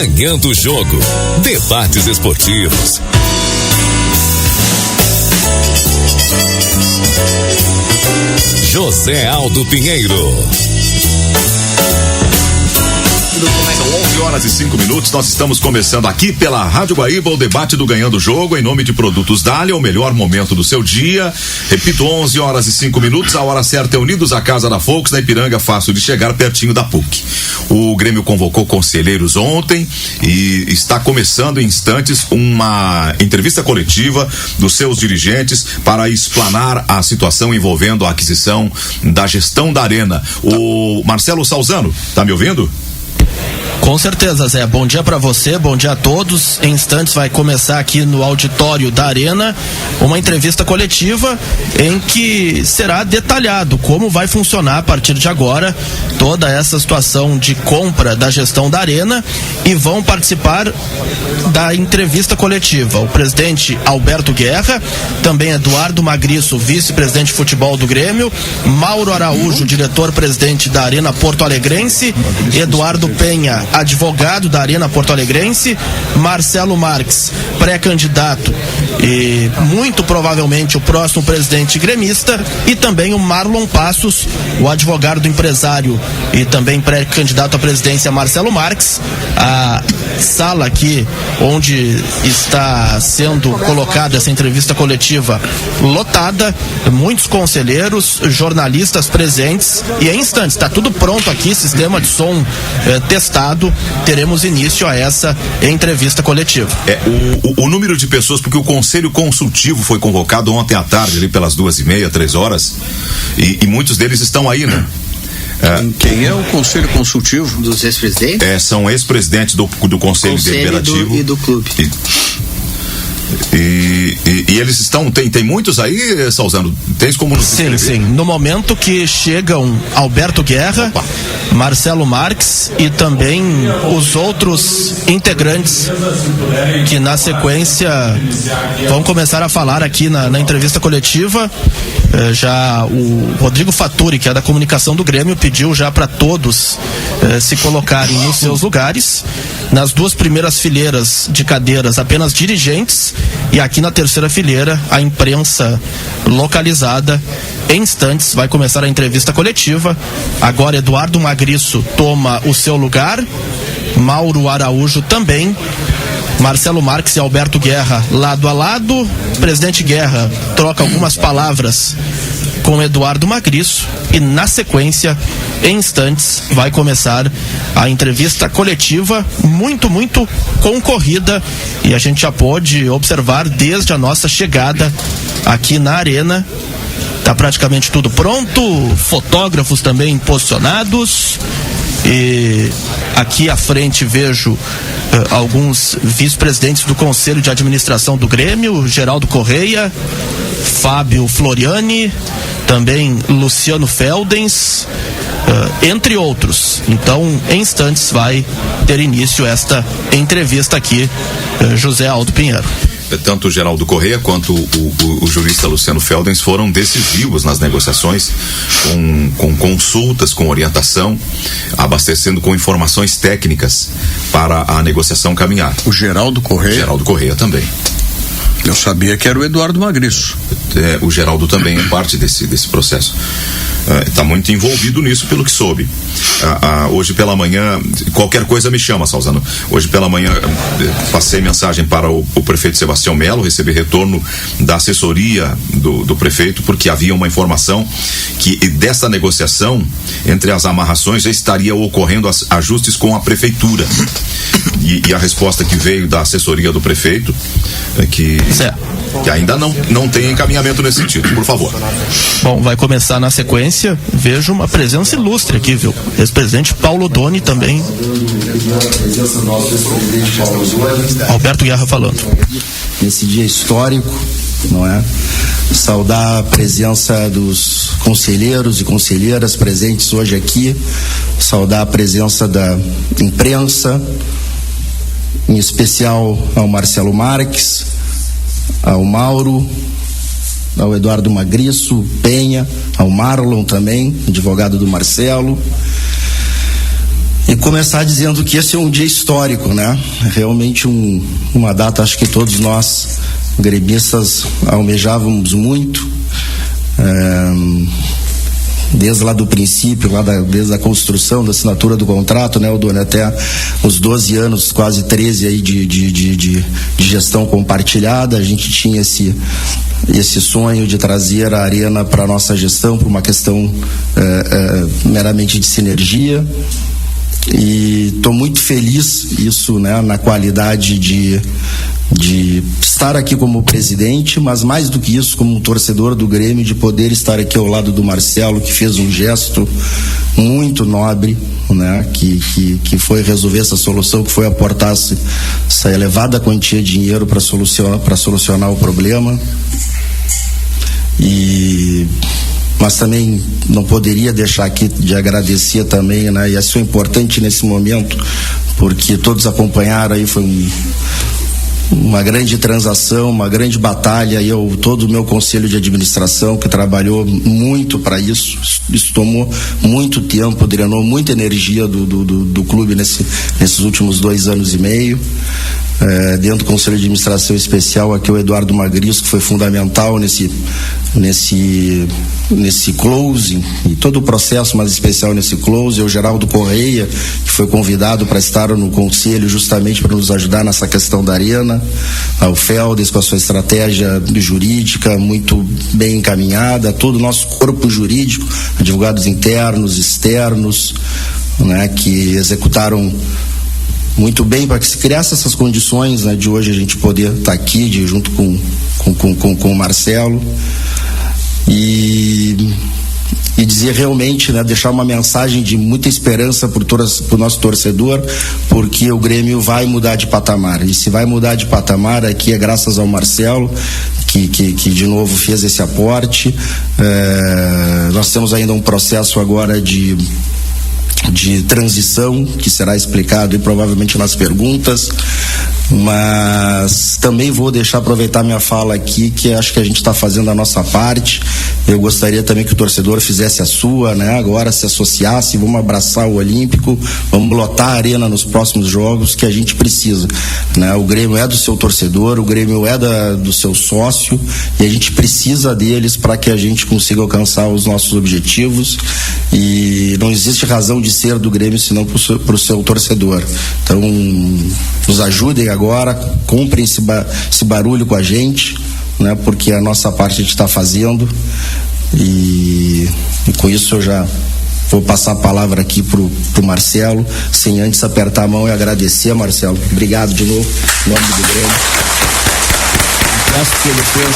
Ganhando o Jogo. Debates esportivos. José Aldo Pinheiro. São 11h05. Nós estamos começando aqui pela Rádio Guaíba o debate do Ganhando o Jogo em nome de Produtos Dália, o melhor momento do seu dia. Repito, 11h05, a hora certa é Unidos, a casa da Volks, na Ipiranga, fácil de chegar, pertinho da PUC. O Grêmio convocou conselheiros ontem e está começando em instantes uma entrevista coletiva dos seus dirigentes para explanar a situação envolvendo a aquisição da gestão da Arena. O Marcelo Salzano, tá me ouvindo? Com certeza, Zé. Bom dia para você, bom dia a todos. Em instantes vai começar aqui no auditório da Arena uma entrevista coletiva em que será detalhado como vai funcionar a partir de agora toda essa situação de compra da gestão da Arena, e vão participar da entrevista coletiva o presidente Alberto Guerra, também Eduardo Magriço, vice-presidente de futebol do Grêmio, Mauro Araújo, diretor-presidente da Arena Porto Alegrense, Eduardo Penha, advogado da Arena Porto Alegrense, Marcelo Marques, pré-candidato e muito provavelmente o próximo presidente gremista, e também o Marlon Passos, o advogado do empresário e também pré-candidato à presidência Marcelo Marques. A sala aqui onde está sendo colocada essa entrevista coletiva lotada, muitos conselheiros, jornalistas presentes, e em instantes está tudo pronto aqui, sistema de som testado, teremos início a essa entrevista coletiva. O número de pessoas, porque o Conselho Consultivo foi convocado ontem à tarde, ali pelas 2h30, 3 horas, e muitos deles estão aí, né? Quem é o Conselho Consultivo? Dos ex-presidentes? São ex-presidentes do Conselho Deliberativo e do clube. E eles estão, tem muitos aí, Salzano? Tens como nos descrever? Sim. No momento que chegam Alberto Guerra, Marcelo Marques e também os outros integrantes que na sequência vão começar a falar aqui na entrevista coletiva. Já o Rodrigo Faturi, que é da comunicação do Grêmio, pediu já para todos se colocarem nos seus lugares. Nas duas primeiras fileiras de cadeiras, apenas dirigentes, e aqui na terceira fileira, a imprensa localizada. Em instantes vai começar a entrevista coletiva. Agora Eduardo Magriço toma o seu lugar, Mauro Araújo também, Marcelo Marques e Alberto Guerra lado a lado. Presidente Guerra troca algumas palavras com Eduardo Magriço e na sequência, em instantes, vai começar a entrevista coletiva muito concorrida, e a gente já pode observar desde a nossa chegada aqui na Arena. Tá praticamente tudo pronto, fotógrafos também posicionados, e aqui à frente vejo alguns vice-presidentes do Conselho de Administração do Grêmio, Geraldo Correia, Fábio Floriani, também Luciano Feldens, entre outros. Então, em instantes vai ter início esta entrevista aqui, José Aldo Pinheiro. Tanto o Geraldo Correia quanto o jurista Luciano Feldens foram decisivos nas negociações, com consultas, com orientação, abastecendo com informações técnicas para a negociação caminhar. O Geraldo Correia? Geraldo Correia também. Eu sabia que era o Eduardo Magriço. O Geraldo também é parte desse processo. Está muito envolvido nisso, pelo que soube. Hoje pela manhã, qualquer coisa me chama, Salzano. Hoje pela manhã passei mensagem para o prefeito Sebastião Melo, recebi retorno da assessoria do prefeito, porque havia uma informação que dessa negociação, entre as amarrações, já estaria ocorrendo ajustes com a prefeitura. E a resposta que veio da assessoria do prefeito é que ainda não tem encaminhamento nesse sentido. Por favor. Bom, vai começar na sequência. Vejo uma presença ilustre aqui, viu? Ex-presidente Paulo Doni também. Alberto Guerra falando. Nesse dia histórico, não é? Saudar a presença dos conselheiros e conselheiras presentes hoje aqui, saudar a presença da imprensa, em especial ao Marcelo Marques, ao Mauro, ao Eduardo Magriço, Penha, ao Marlon também, advogado do Marcelo. E começar dizendo que esse é um dia histórico, né? Realmente uma data, acho que todos nós gremistas almejávamos muito, desde lá do princípio, desde a construção da assinatura do contrato, né, Odone, até os 12 anos, quase 13 aí de gestão compartilhada. A gente tinha esse sonho de trazer a Arena para a nossa gestão, por uma questão meramente de sinergia. E estou muito feliz isso, né, na qualidade de estar aqui como presidente, mas mais do que isso, como um torcedor do Grêmio, de poder estar aqui ao lado do Marcelo, que fez um gesto muito nobre, né, que foi resolver essa solução, que foi aportar essa elevada quantia de dinheiro para solucionar o problema. Mas também não poderia deixar aqui de agradecer também, né? E isso é importante nesse momento, porque todos acompanharam aí, foi uma grande transação, uma grande batalha, e todo o meu conselho de administração que trabalhou muito para isso tomou muito tempo, drenou muita energia do clube nesses últimos 2 anos e meio. Dentro do Conselho de Administração Especial, aqui o Eduardo Magrisco, que foi fundamental nesse closing, e todo o processo, mas especial nesse closing, o Geraldo Correia, que foi convidado para estar no Conselho justamente para nos ajudar nessa questão da Arena, o Feldes com a sua estratégia jurídica muito bem encaminhada, todo o nosso corpo jurídico, advogados internos, externos, né, que executaram muito bem para que se criasse essas condições, né, de hoje a gente poder estar aqui junto com o Marcelo e dizer realmente, né, deixar uma mensagem de muita esperança para o nosso torcedor, porque o Grêmio vai mudar de patamar, e se vai mudar de patamar aqui é graças ao Marcelo, que de novo fez esse aporte. Nós temos ainda um processo agora de transição, que será explicado e provavelmente nas perguntas, mas também vou aproveitar minha fala aqui, que acho que a gente está fazendo a nossa parte. Eu gostaria também que o torcedor fizesse a sua, né? Agora se associasse, vamos abraçar o Olímpico, vamos lotar a Arena nos próximos jogos, que a gente precisa, né? O Grêmio é do seu torcedor, o Grêmio é do seu sócio, e a gente precisa deles para que a gente consiga alcançar os nossos objetivos, e não existe razão de ser do Grêmio senão para o seu torcedor. Então nos ajudem agora, comprem esse barulho com a gente, né? Porque a nossa parte a gente está fazendo, e com isso eu já vou passar a palavra aqui pro Marcelo, sem antes apertar a mão e agradecer, Marcelo. Obrigado de novo, em nome do Grêmio. Peço que ele fez.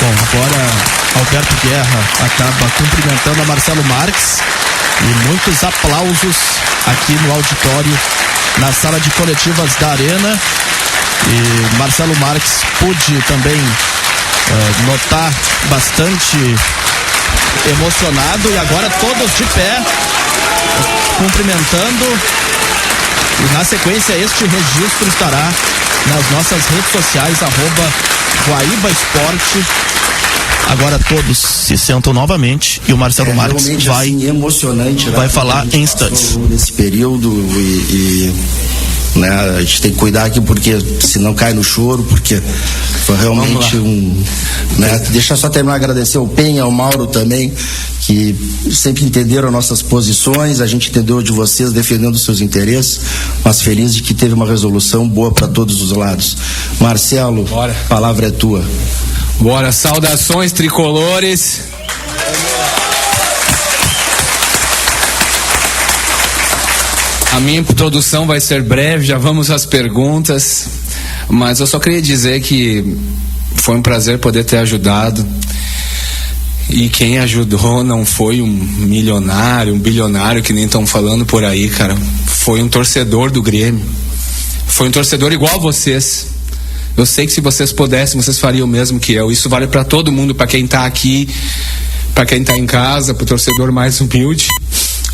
Bom, agora Alberto Guerra acaba cumprimentando a Marcelo Marques, e muitos aplausos aqui no auditório, na sala de coletivas da Arena. E Marcelo Marques pude também notar bastante emocionado, e agora todos de pé cumprimentando, e na sequência este registro estará nas nossas redes sociais, @Guaíba Esporte. Agora todos se sentam novamente e o Marcelo Marques vai, assim, emocionante, vai falar em instantes. Nesse período, né, a gente tem que cuidar aqui, porque senão cai no choro, porque foi realmente né, deixa eu só terminar, agradecer ao Penha, ao Mauro também, que sempre entenderam nossas posições, a gente entendeu de vocês defendendo os seus interesses, mas feliz de que teve uma resolução boa para todos os lados. Marcelo, a palavra é tua. Bora, saudações tricolores. A minha introdução vai ser breve, já vamos às perguntas, mas eu só queria dizer que foi um prazer poder ter ajudado, e quem ajudou não foi um milionário, um bilionário que nem estão falando por aí, cara, foi um torcedor do Grêmio, foi um torcedor igual a vocês. Eu sei que se vocês pudessem, vocês fariam o mesmo que eu. Isso vale para todo mundo, para quem está aqui, para quem está em casa, para o torcedor mais humilde.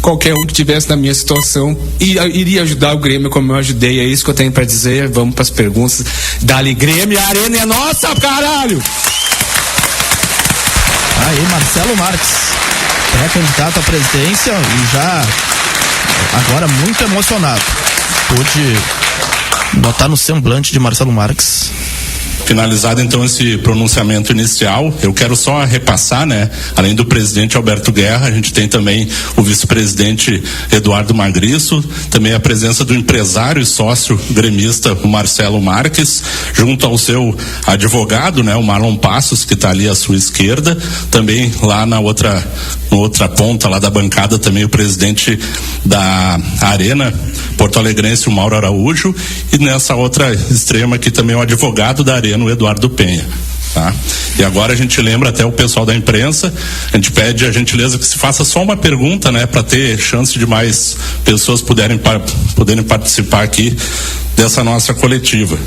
Qualquer um que estivesse na minha situação iria ajudar o Grêmio como eu ajudei. É isso que eu tenho para dizer. Vamos para as perguntas. Dali Grêmio, a Arena é nossa, caralho! Aí, Marcelo Marques. pré-candidato à presidência e já agora muito emocionado. Pude notar no semblante de Marcelo Marques. Finalizado então esse pronunciamento inicial, eu quero só repassar, né? Além do presidente Alberto Guerra, a gente tem também o vice-presidente Eduardo Magriço, também a presença do empresário e sócio gremista o Marcelo Marques, junto ao seu advogado, né? O Marlon Passos, que está ali à sua esquerda, também lá na outra ponta lá da bancada também o presidente da Arena Porto Alegrense, o Mauro Araújo, e nessa outra extrema aqui também o advogado da Arena, o Eduardo Penha. Tá? E agora a gente lembra até o pessoal da imprensa, a gente pede a gentileza que se faça só uma pergunta, né, para ter chance de mais pessoas poderem participar aqui dessa nossa coletiva.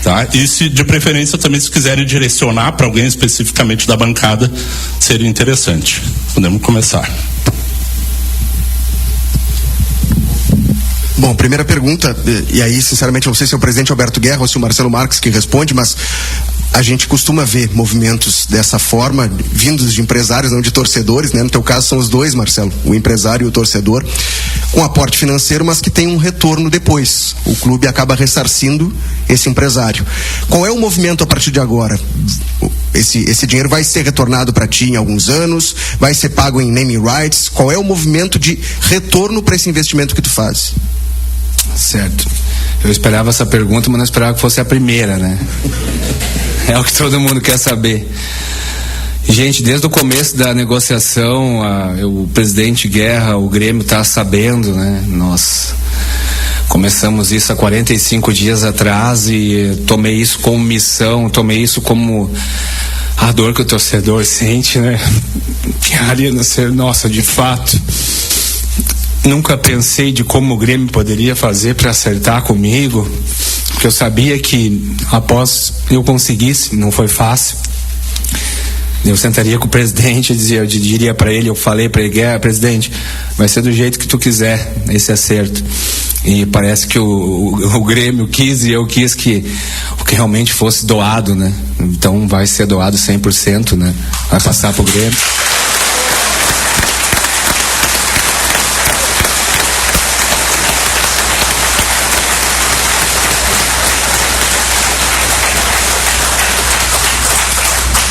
Tá? E se de preferência também se quiserem direcionar para alguém especificamente da bancada, seria interessante. Podemos começar. Bom, primeira pergunta, e aí sinceramente não sei se é o presidente Alberto Guerra ou se é o Marcelo Marques que responde, mas a gente costuma ver movimentos dessa forma, vindos de empresários, não de torcedores, né? No teu caso são os dois, Marcelo, o empresário e o torcedor, com aporte financeiro, mas que tem um retorno depois. O clube acaba ressarcindo esse empresário. Qual é o movimento a partir de agora? Esse dinheiro vai ser retornado para ti em alguns anos? Vai ser pago em naming rights? Qual é o movimento de retorno para esse investimento que tu faz? Certo. Eu esperava essa pergunta, mas não esperava que fosse a primeira, né? É o que todo mundo quer saber. Gente, desde o começo da negociação, o presidente Guerra, o Grêmio está sabendo, né? Nós começamos isso há 45 dias atrás e tomei isso como missão, tomei isso como a dor que o torcedor sente, né? Que a Arena ser nossa, de fato. Nunca pensei de como o Grêmio poderia fazer para acertar comigo, porque eu sabia que após eu conseguisse, não foi fácil. Eu sentaria com o presidente e eu diria para ele, eu falei para ele, Guerra, presidente, vai ser do jeito que tu quiser esse acerto. E parece que o Grêmio quis e eu quis que realmente fosse doado, né? Então vai ser doado 100%, né? Vai passar pro Grêmio.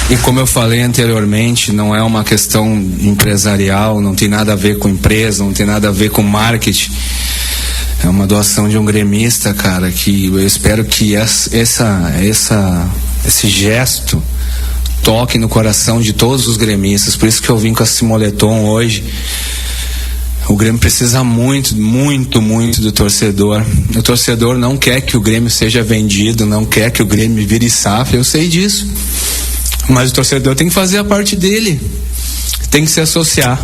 E como eu falei anteriormente, não é uma questão empresarial, não tem nada a ver com empresa, não tem nada a ver com marketing. É uma doação de um gremista, cara, que eu espero que esse gesto toque no coração de todos os gremistas. Por isso que eu vim com esse moletom hoje. O Grêmio precisa muito, muito, muito do torcedor. O torcedor não quer que o Grêmio seja vendido, não quer que o Grêmio vire SAF, eu sei disso. Mas o torcedor tem que fazer a parte dele, tem que se associar.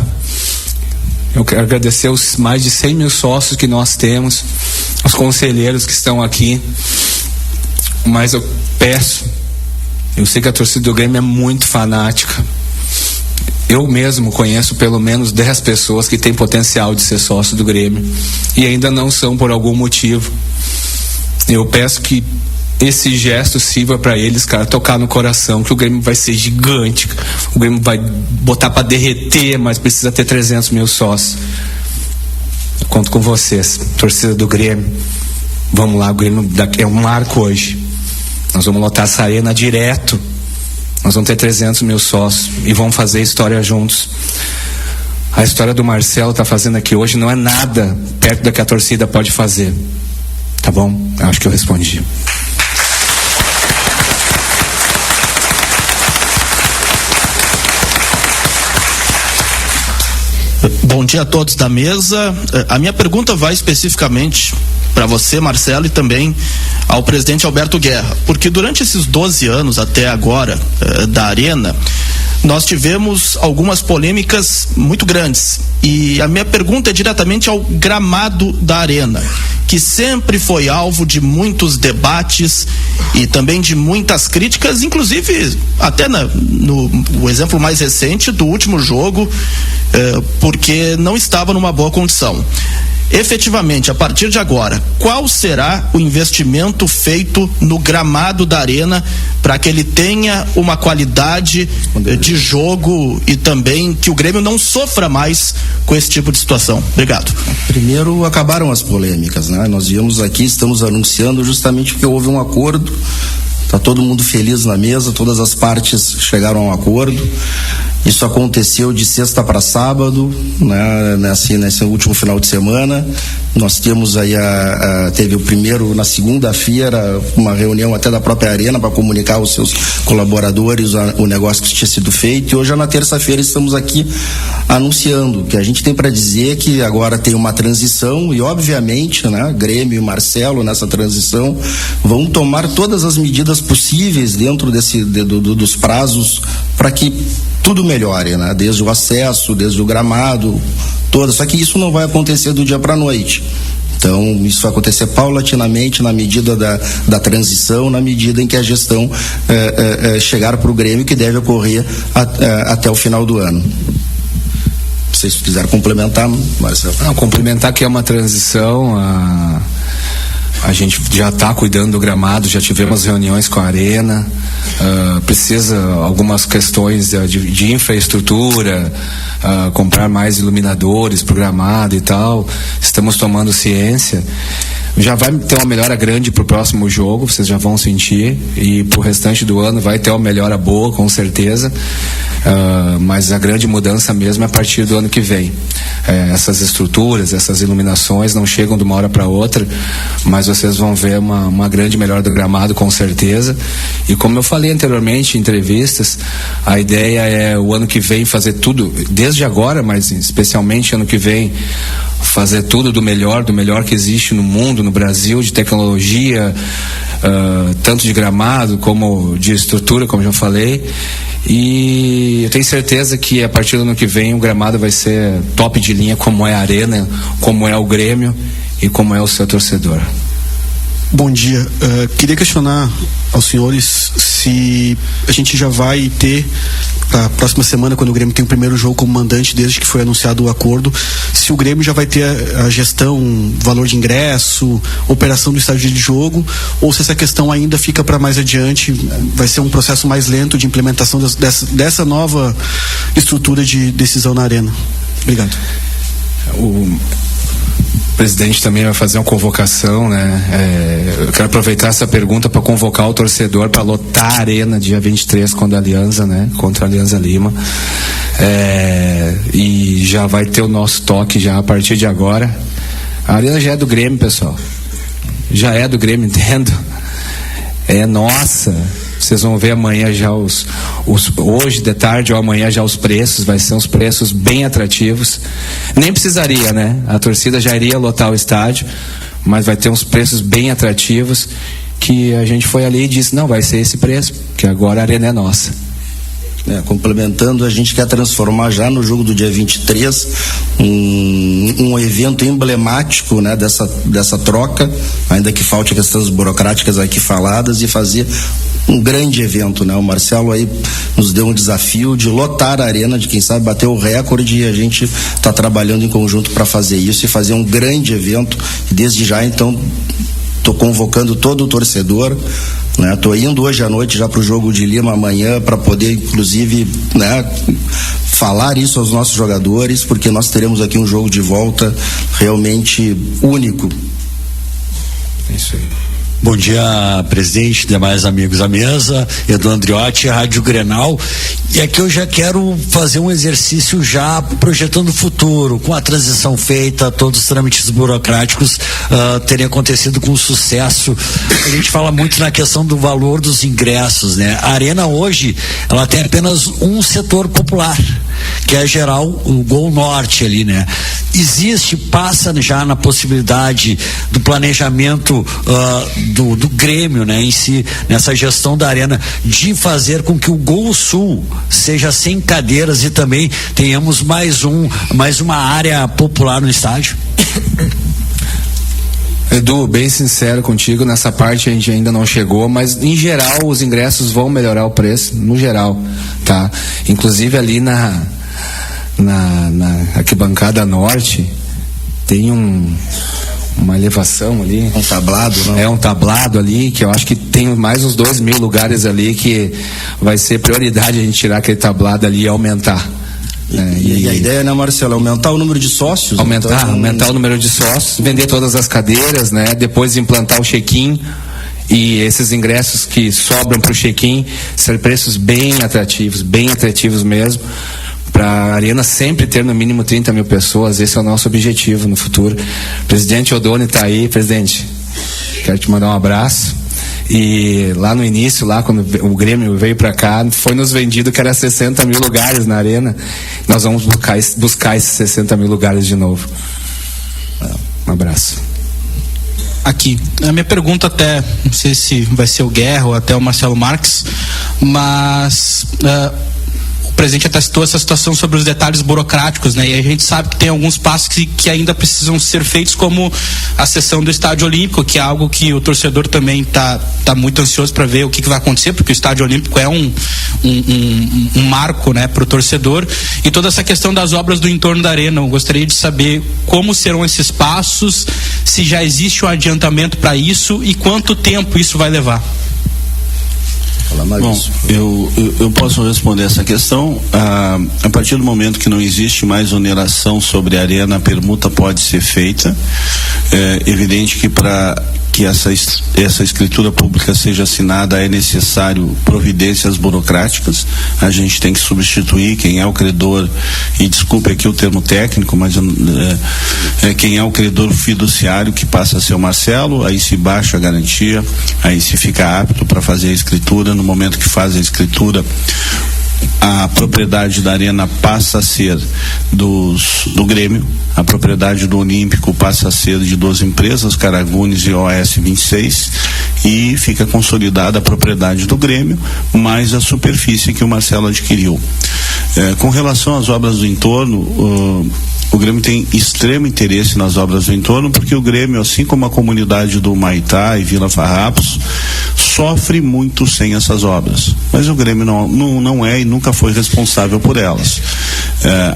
Eu quero agradecer os mais de 100 mil sócios que nós temos, os conselheiros que estão aqui, mas eu peço, eu sei que a torcida do Grêmio é muito fanática. Eu mesmo conheço pelo menos 10 pessoas que têm potencial de ser sócio do Grêmio e ainda não são por algum motivo. Eu peço que esse gesto sirva para eles, cara, tocar no coração, que o Grêmio vai ser gigante, o Grêmio vai botar para derreter, mas precisa ter 300 mil sócios. Eu conto com vocês, torcida do Grêmio. Vamos lá, o Grêmio é um marco hoje. Nós vamos lotar essa arena direto. Nós vamos ter 300 mil sócios e vamos fazer história juntos. A história do Marcelo tá fazendo aqui hoje não é nada perto da que a torcida pode fazer. Tá bom? Eu acho que eu respondi. Bom dia a todos da mesa. A minha pergunta vai especificamente para você, Marcelo, e também ao presidente Alberto Guerra, porque durante esses 12 anos até agora da Arena, nós tivemos algumas polêmicas muito grandes. E a minha pergunta é diretamente ao gramado da Arena, que sempre foi alvo de muitos debates e também de muitas críticas, inclusive até no exemplo mais recente do último jogo, porque não estava numa boa condição. efetivamente, a partir de agora, qual será o investimento feito no gramado da Arena para que ele tenha uma qualidade de jogo e também que o Grêmio não sofra mais com esse tipo de situação? Obrigado. Primeiro, acabaram as polêmicas, né? Nós viemos aqui, estamos anunciando justamente porque houve um acordo. Está todo mundo feliz na mesa, todas as partes chegaram a um acordo. Isso aconteceu de sexta para sábado, né, nesse último final de semana. Nós temos aí teve o primeiro, na segunda-feira, uma reunião até da própria Arena para comunicar aos seus colaboradores o negócio que tinha sido feito. E hoje, na terça-feira, estamos aqui anunciando. O que a gente tem para dizer que agora tem uma transição e, obviamente, né, Grêmio e Marcelo, nessa transição, vão tomar todas as medidas possíveis dentro dos prazos para que tudo melhore, né? Desde o acesso, desde o gramado, só que isso não vai acontecer do dia para a noite. Então, isso vai acontecer paulatinamente na medida da transição, na medida em que a gestão chegar para o Grêmio, que deve ocorrer até o final do ano. Se vocês quiserem complementar, Marcelo. Não, complementar que é uma transição, a gente já está cuidando do gramado, já tivemos reuniões com a Arena, precisa algumas questões de infraestrutura, comprar mais iluminadores para o gramado e tal, estamos tomando ciência. Já vai ter uma melhora grande para o próximo jogo, vocês já vão sentir, e para o restante do ano vai ter uma melhora boa, com certeza, mas a grande mudança mesmo é a partir do ano que vem. Essas estruturas, essas iluminações não chegam de uma hora para outra, mas vocês vão ver uma grande melhora do gramado, com certeza. E como eu falei anteriormente em entrevistas, a ideia é o ano que vem fazer tudo, desde agora, mas especialmente ano que vem, fazer tudo do melhor que existe no mundo, no Brasil, de tecnologia, tanto de gramado como de estrutura, como já falei. E eu tenho certeza que a partir do ano que vem o gramado vai ser top de linha, como é a Arena, como é o Grêmio e como é o seu torcedor. Bom dia. Queria questionar aos senhores se a gente já vai ter, a próxima semana, quando o Grêmio tem o primeiro jogo como mandante, desde que foi anunciado o acordo, se o Grêmio já vai ter a gestão, valor de ingresso, operação do estádio de jogo, ou se essa questão ainda fica para mais adiante, vai ser um processo mais lento de implementação dessa nova estrutura de decisão na Arena. Obrigado. O presidente também vai fazer uma convocação, né? Eu quero aproveitar essa pergunta para convocar o torcedor para lotar a Arena dia 23 contra a Alianza, né? Contra a Alianza Lima. E já vai ter o nosso toque já a partir de agora. A Arena já é do Grêmio, pessoal. Já é do Grêmio, entendo. É nossa. Vocês vão ver amanhã já hoje de tarde ou amanhã já os preços, vai ser uns preços bem atrativos. Nem precisaria, né? A torcida já iria lotar o estádio, mas vai ter uns preços bem atrativos que a gente foi ali e disse, não, vai ser esse preço, que agora a Arena é nossa. Complementando, a gente quer transformar já no jogo do dia 23 um evento emblemático, né, dessa troca, ainda que falte questões burocráticas aqui faladas, e fazer um grande evento, né? O Marcelo aí nos deu um desafio de lotar a Arena, de quem sabe bater o recorde, e a gente está trabalhando em conjunto para fazer isso e fazer um grande evento. E desde já, então, estou convocando todo o torcedor, né? Tô indo hoje à noite já para o jogo de Lima amanhã para poder, inclusive, né, falar isso aos nossos jogadores, porque nós teremos aqui um jogo de volta realmente único. É isso aí. Bom dia, presidente, demais amigos à mesa, Edu Andriotti, Rádio Grenal. E aqui eu já quero fazer um exercício já projetando o futuro, com a transição feita, todos os trâmites burocráticos terem acontecido com sucesso. A gente fala muito na questão do valor dos ingressos, né? A Arena hoje, ela tem apenas um setor popular, que é geral, o Gol Norte ali, né? Passa já na possibilidade do planejamento do Grêmio, né, em si, nessa gestão da Arena, de fazer com que o Gol Sul seja sem cadeiras e também tenhamos mais uma área popular no estádio? Edu, bem sincero contigo, nessa parte a gente ainda não chegou, mas em geral os ingressos vão melhorar o preço, no geral, tá? Inclusive ali na arquibancada norte tem uma elevação ali. Um tablado, não? É um tablado ali, que eu acho que tem mais uns 2.000 lugares ali que vai ser prioridade a gente tirar aquele tablado ali e aumentar. E a ideia, né, Marcelo, é aumentar o número de sócios? Aumentar o número de sócios, vender todas as cadeiras, né? Depois implantar o check-in e esses ingressos que sobram para o check-in ser preços bem atrativos mesmo, para a Arena sempre ter no mínimo 30 mil pessoas. Esse é o nosso objetivo no futuro. Presidente Odoni está aí. Presidente, quero te mandar um abraço. E lá no início, lá quando o Grêmio veio para cá, foi nos vendido que era 60 mil lugares na Arena. Nós vamos buscar esses 60 mil lugares de novo. Um abraço. Aqui, a minha pergunta até, não sei se vai ser o Guerra ou até o Marcelo Marques, mas o presidente até citou essa situação sobre os detalhes burocráticos, né? E a gente sabe que tem alguns passos que ainda precisam ser feitos, como a cessão do Estádio Olímpico, que é algo que o torcedor também tá muito ansioso para ver o que vai acontecer, porque o Estádio Olímpico é um marco, né, para o torcedor, e toda essa questão das obras do entorno da Arena. Eu gostaria de saber como serão esses passos, se já existe um adiantamento para isso e quanto tempo isso vai levar. Bom, eu posso responder essa questão. A partir do momento que não existe mais oneração sobre a Arena, a permuta pode ser feita. É evidente que para que essa escritura pública seja assinada é necessário providências burocráticas. A gente tem que substituir quem é o credor, e desculpe aqui o termo técnico, mas quem é o credor fiduciário, que passa a ser o Marcelo. Aí se baixa a garantia, aí se fica apto para fazer a escritura. No momento que faz a escritura, a propriedade da Arena passa a ser do Grêmio, a propriedade do Olímpico passa a ser de 2 empresas, Caragunes e OS 26, e fica consolidada a propriedade do Grêmio, mais a superfície que o Marcelo adquiriu. Com relação às obras do entorno, o Grêmio tem extremo interesse nas obras do entorno, porque o Grêmio, assim como a comunidade do Humaitá e Vila Farrapos, sofre muito sem essas obras, mas o Grêmio não é e nunca foi responsável por elas.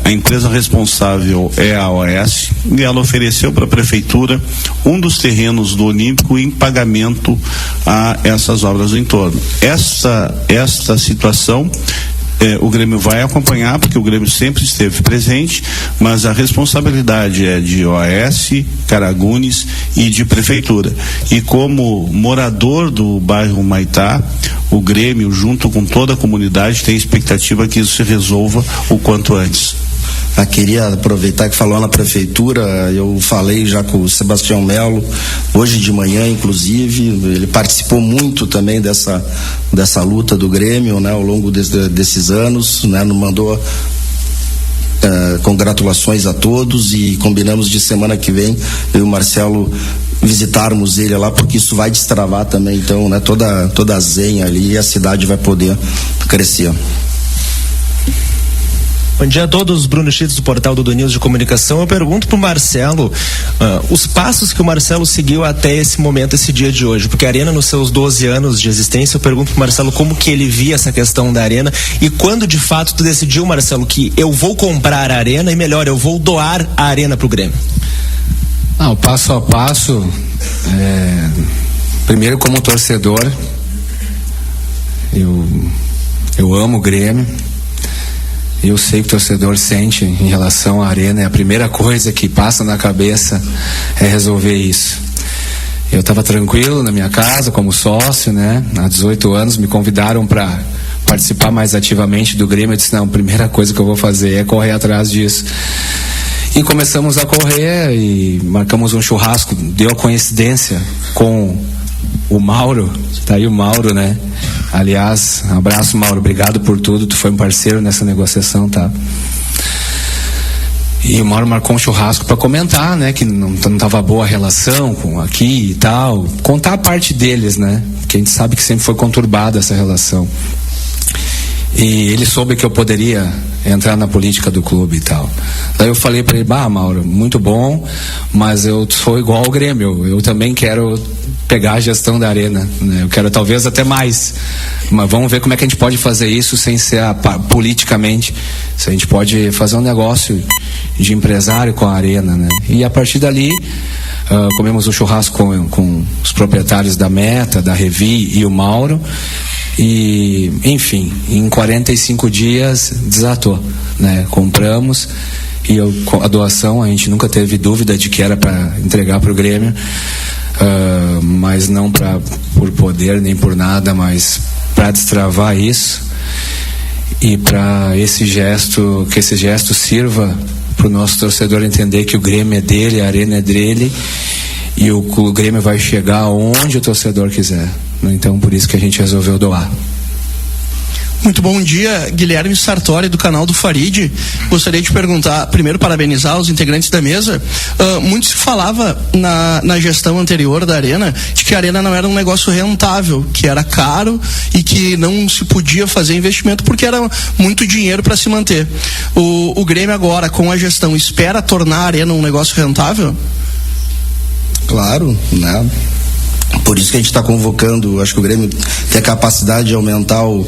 A empresa responsável é a OS, e ela ofereceu para a prefeitura um dos terrenos do Olímpico em pagamento a essas obras do entorno. Esta situação o Grêmio vai acompanhar, porque o Grêmio sempre esteve presente, mas a responsabilidade é de OAS, Caragunes e de prefeitura. E como morador do bairro Humaitá, o Grêmio, junto com toda a comunidade, tem expectativa que isso se resolva o quanto antes. Queria aproveitar que falou na prefeitura, eu falei já com o Sebastião Melo hoje de manhã, inclusive, ele participou muito também dessa luta do Grêmio, né, ao longo desses anos, né, nos mandou congratulações a todos, e combinamos de semana que vem eu e o Marcelo visitarmos ele lá, porque isso vai destravar também, então, né, toda a zenha ali, e a cidade vai poder crescer. Bom dia a todos, Bruno Chitz do portal do News de Comunicação. Eu pergunto pro Marcelo os passos que o Marcelo seguiu até esse momento, esse dia de hoje, porque a Arena, nos seus 12 anos de existência, eu pergunto pro Marcelo como que ele via essa questão da Arena, e quando de fato tu decidiu, Marcelo, que eu vou comprar a Arena, e melhor, eu vou doar a Arena pro Grêmio. O passo a passo, primeiro como torcedor, eu amo o Grêmio. Eu sei que o torcedor sente em relação à Arena, e a primeira coisa que passa na cabeça é resolver isso. Eu estava tranquilo na minha casa como sócio, né? Há 18 anos me convidaram para participar mais ativamente do Grêmio. Eu disse, não, a primeira coisa que eu vou fazer é correr atrás disso. E começamos a correr e marcamos um churrasco. Deu a coincidência com o Mauro, tá aí o Mauro, né? Aliás, um abraço, Mauro, obrigado por tudo, tu foi um parceiro nessa negociação, tá? E o Mauro marcou um churrasco para comentar, né, que não tava boa a relação com aqui e tal, contar a parte deles, né? Que a gente sabe que sempre foi conturbada essa relação. E ele soube que eu poderia entrar na política do clube e tal. Daí eu falei para ele, Mauro, muito bom, mas eu sou igual ao Grêmio, eu também quero pegar a gestão da Arena, né? Eu quero talvez até mais, mas vamos ver como é que a gente pode fazer isso sem ser politicamente, se a gente pode fazer um negócio de empresário com a Arena, né? E a partir dali comemos um churrasco com os proprietários da Meta, da Revi e o Mauro, e enfim, em 45 dias desatou, né? Compramos, e a doação a gente nunca teve dúvida de que era para entregar para o Grêmio, mas não por poder nem por nada, mas para destravar isso, e para que esse gesto sirva para o nosso torcedor entender que o Grêmio é dele, a Arena é dele, e o Grêmio vai chegar onde o torcedor quiser. Então, por isso que a gente resolveu doar. Muito bom dia, Guilherme Sartori, do canal do Farid. Gostaria de perguntar, primeiro parabenizar os integrantes da mesa. Muito se falava na gestão anterior da Arena de que a Arena não era um negócio rentável, que era caro e que não se podia fazer investimento porque era muito dinheiro para se manter. O Grêmio agora, com a gestão, espera tornar a Arena um negócio rentável? Claro, né? Por isso que a gente está convocando, acho que o Grêmio tem a capacidade de aumentar o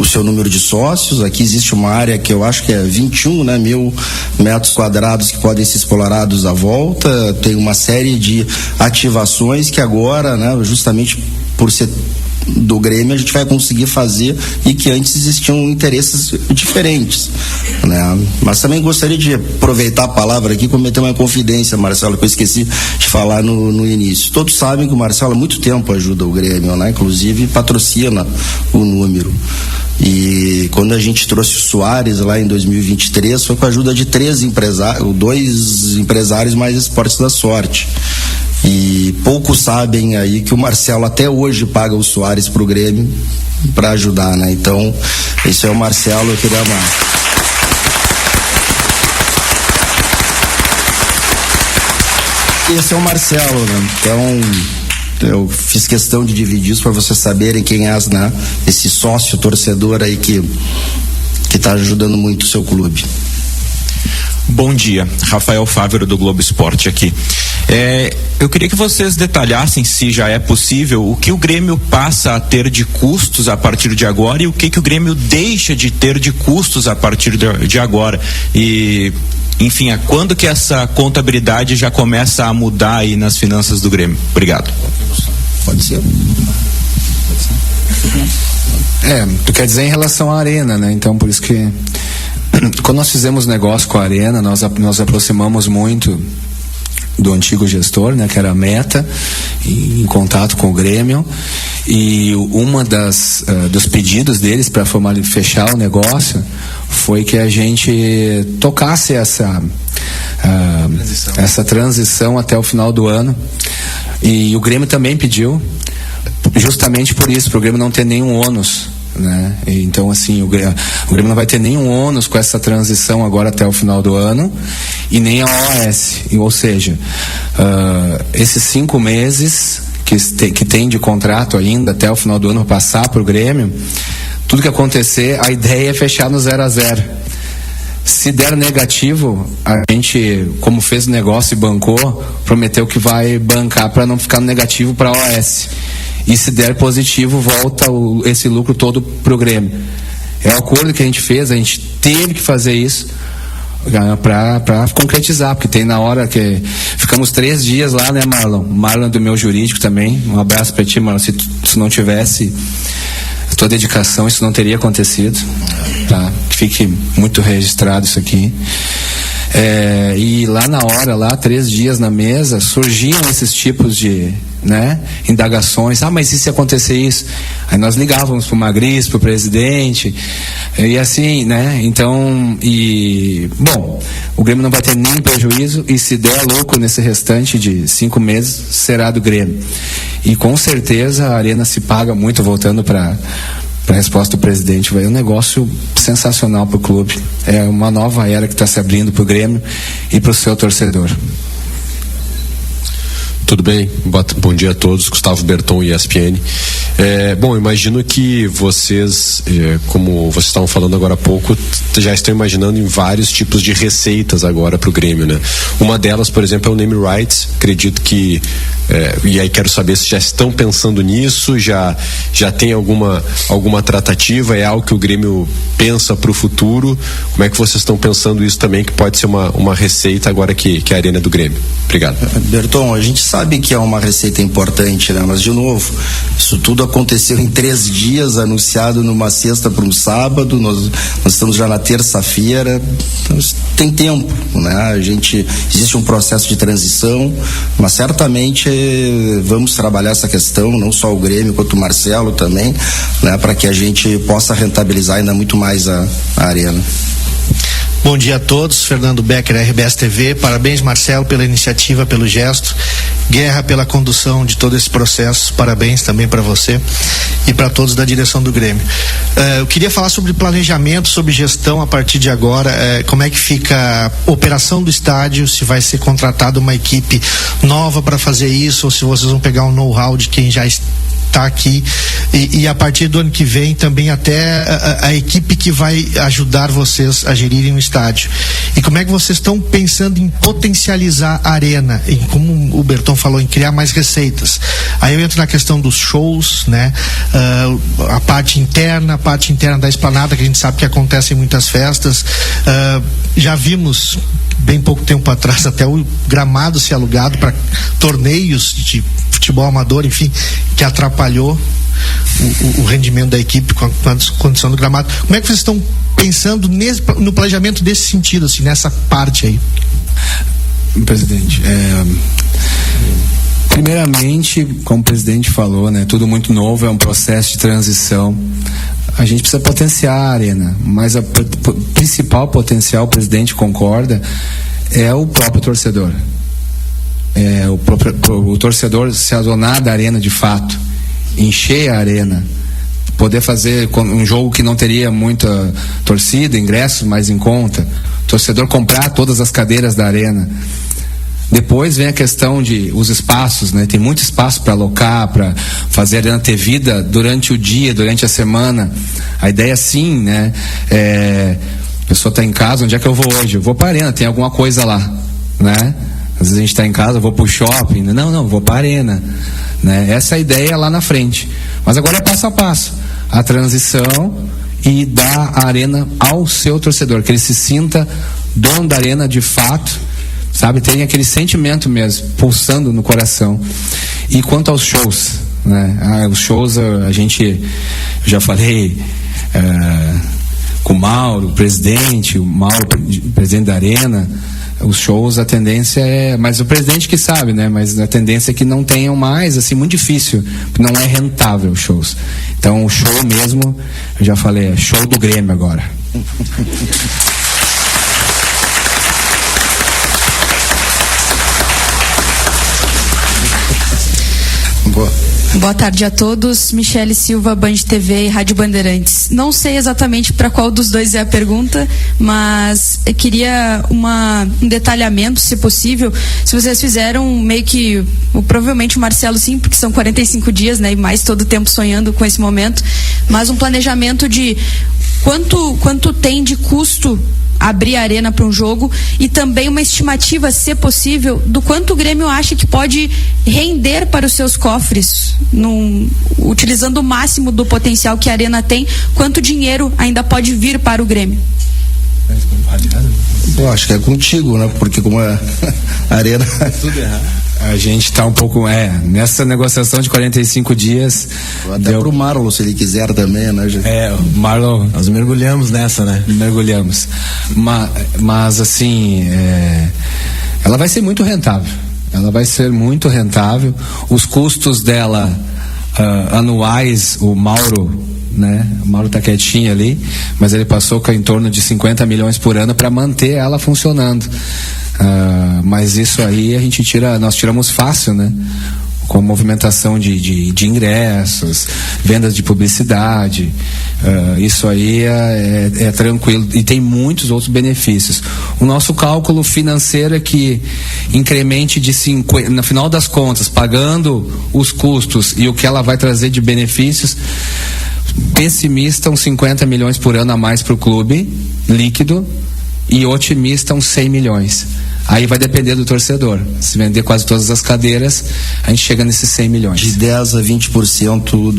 seu número de sócios. Aqui existe uma área que eu acho que é 21 mil metros quadrados que podem ser explorados à volta. Tem uma série de ativações que agora, né, justamente por ser do Grêmio, a gente vai conseguir fazer, e que antes existiam interesses diferentes, né? Mas também gostaria de aproveitar a palavra aqui e cometer uma confidência, Marcelo, que eu esqueci de falar no início. Todos sabem que o Marcelo há muito tempo ajuda o Grêmio, né? Inclusive patrocina o número. E quando a gente trouxe o Soares lá em 2023, foi com a ajuda de 2 empresários mais Esportes da Sorte. E poucos sabem aí que o Marcelo até hoje paga o Soares pro Grêmio para ajudar, né? Então, esse é o Marcelo, eu queria amar. Esse é o Marcelo, né? Então, eu fiz questão de dividir isso para vocês saberem quem é, né? Esse sócio torcedor aí que tá ajudando muito o seu clube. Bom dia, Rafael Fávero do Globo Esporte aqui. Eu queria que vocês detalhassem, se já é possível, o que o Grêmio passa a ter de custos a partir de agora e o que o Grêmio deixa de ter de custos a partir de agora. E, enfim, quando que essa contabilidade já começa a mudar aí nas finanças do Grêmio? Obrigado. Pode ser. Tu quer dizer em relação à Arena, né? Então, por isso que quando nós fizemos negócio com a Arena, nós aproximamos muito do antigo gestor, né, que era a Meta, em contato com o Grêmio, e uma dos pedidos deles para fechar o negócio foi que a gente tocasse essa transição até o final do ano, e o Grêmio também pediu, justamente por isso, para o Grêmio não ter nenhum ônus, né? Então, assim, o Grêmio não vai ter nenhum ônus com essa transição agora até o final do ano, e nem a OAS, ou seja, esses 5 meses que tem de contrato ainda até o final do ano passar para o Grêmio, tudo que acontecer, a ideia é fechar no 0-0. Se der negativo, a gente, como fez o negócio e bancou, prometeu que vai bancar para não ficar no negativo para a OAS. E se der positivo, volta esse lucro todo pro Grêmio. É o acordo que a gente fez, a gente teve que fazer isso para concretizar, porque tem na hora que ficamos 3 dias lá, né, Marlon do meu jurídico também, um abraço para ti, Marlon. Se não tivesse a tua dedicação, isso não teria acontecido, tá? Que fique muito registrado isso aqui. E lá na hora, 3 dias na mesa, surgiam esses tipos de, né, indagações. Mas e se acontecer isso? Aí nós ligávamos pro Magris, pro presidente, e assim, né? Então, bom, o Grêmio não vai ter nem prejuízo, e se der lucro nesse restante de 5 meses, será do Grêmio. E com certeza a Arena se paga muito, voltando para a resposta do presidente, vai um negócio sensacional para o clube. É uma nova era que está se abrindo para o Grêmio e para o seu torcedor. Tudo bem? Bom dia a todos. Gustavo Berton, ESPN. Bom, imagino que vocês, como vocês estavam falando agora há pouco, já estão imaginando em vários tipos de receitas agora para o Grêmio, né? Uma delas, por exemplo, é o name rights. Acredito que, e aí quero saber se já estão pensando nisso, já tem alguma tratativa, é algo que o Grêmio pensa para o futuro. Como é que vocês estão pensando isso também, que pode ser uma receita agora que a Arena é do Grêmio? Obrigado. Berton, a gente sabe que é uma receita importante, né? Mas, de novo, isso tudo aconteceu em 3 dias, anunciado numa sexta para um sábado, nós estamos já na terça-feira, então, tem tempo, né? Existe um processo de transição, mas certamente vamos trabalhar essa questão, não só o Grêmio, quanto o Marcelo também, né? Para que a gente possa rentabilizar ainda muito mais a Arena. Bom dia a todos, Fernando Becker, RBS TV. Parabéns, Marcelo, pela iniciativa, pelo gesto. Guerra, pela condução de todo esse processo. Parabéns também para você e para todos da direção do Grêmio. Eu queria falar sobre planejamento, sobre gestão a partir de agora. Como é que fica a operação do estádio? Se vai ser contratada uma equipe nova para fazer isso, ou se vocês vão pegar um know-how de quem já está aqui, e a partir do ano que vem também até a equipe que vai ajudar vocês a gerirem o estádio. E como é que vocês estão pensando em potencializar a Arena, e como o Berton falou, em criar mais receitas? Aí eu entro na questão dos shows, né? A parte interna da esplanada, que a gente sabe que acontece em muitas festas. Já vimos bem pouco tempo atrás até o gramado ser alugado para torneios de futebol amador, enfim, que atrapalhou o rendimento da equipe com a condição do gramado. Como é que vocês estão pensando no planejamento desse sentido, assim, nessa parte aí? Presidente, primeiramente, como o presidente falou, né, tudo muito novo, é um processo de transição. A gente precisa potenciar a Arena, mas o principal potencial, o presidente concorda, é o próprio torcedor. O torcedor se adonar da Arena de fato, encher a Arena, poder fazer um jogo que não teria muita torcida, ingressos mais em conta, o torcedor comprar todas as cadeiras da Arena. Depois vem a questão de os espaços, né? Tem muito espaço para alocar, para fazer a Arena ter vida durante o dia, durante a semana. A ideia sim, né? A pessoa está em casa, onde é que eu vou hoje? Eu vou para a Arena, tem alguma coisa lá, né? Às vezes a gente está em casa, eu vou para o shopping. Não, vou para a Arena, né? Essa é a ideia lá na frente. Mas agora é passo a passo. A transição e dar a Arena ao seu torcedor, que ele se sinta dono da Arena de fato, sabe? Tem aquele sentimento mesmo, pulsando no coração. E quanto aos shows, né? Os shows, eu já falei com o Mauro, o presidente da Arena. Os shows, a tendência é, mas o presidente que sabe, né? Mas a tendência é que não tenham mais, assim, muito difícil, não é rentável os shows. Então o show mesmo, eu já falei, é show do Grêmio agora. Boa tarde a todos. Michele Silva, Band TV e Rádio Bandeirantes. Não sei exatamente para qual dos dois é a pergunta, mas eu queria um detalhamento, se possível. Se vocês fizeram meio que, provavelmente o Marcelo sim, porque são 45 dias, né? E mais todo o tempo sonhando com esse momento, mas um planejamento de quanto tem de custo abrir a Arena para um jogo, e também uma estimativa, se possível, do quanto o Grêmio acha que pode render para os seus cofres, utilizando o máximo do potencial que a Arena tem, quanto dinheiro ainda pode vir para o Grêmio. Eu acho que é contigo, né? Porque como a Arena... Tudo errado. A gente está um pouco, nessa negociação de 45 dias. Até pro Marlon, se ele quiser também, né? O Marlon. Nós mergulhamos nessa, né? Mergulhamos. Mas assim, ela vai ser muito rentável. Ela vai ser muito rentável. Os custos dela anuais, o Mauro, né? O Mauro tá quietinho ali, mas ele passou com em torno de 50 milhões por ano para manter ela funcionando. Mas isso aí nós tiramos fácil, né? com movimentação de ingressos, vendas de publicidade. Isso aí é tranquilo e tem muitos outros benefícios. O nosso cálculo financeiro é que incremente de 50, no final das contas, pagando os custos e o que ela vai trazer de benefícios, pessimista uns 50 milhões por ano a mais para o clube, líquido, e otimista uns 100 milhões. Aí vai depender do torcedor. Se vender quase todas as cadeiras, a gente chega nesses 100 milhões. De 10 a 20%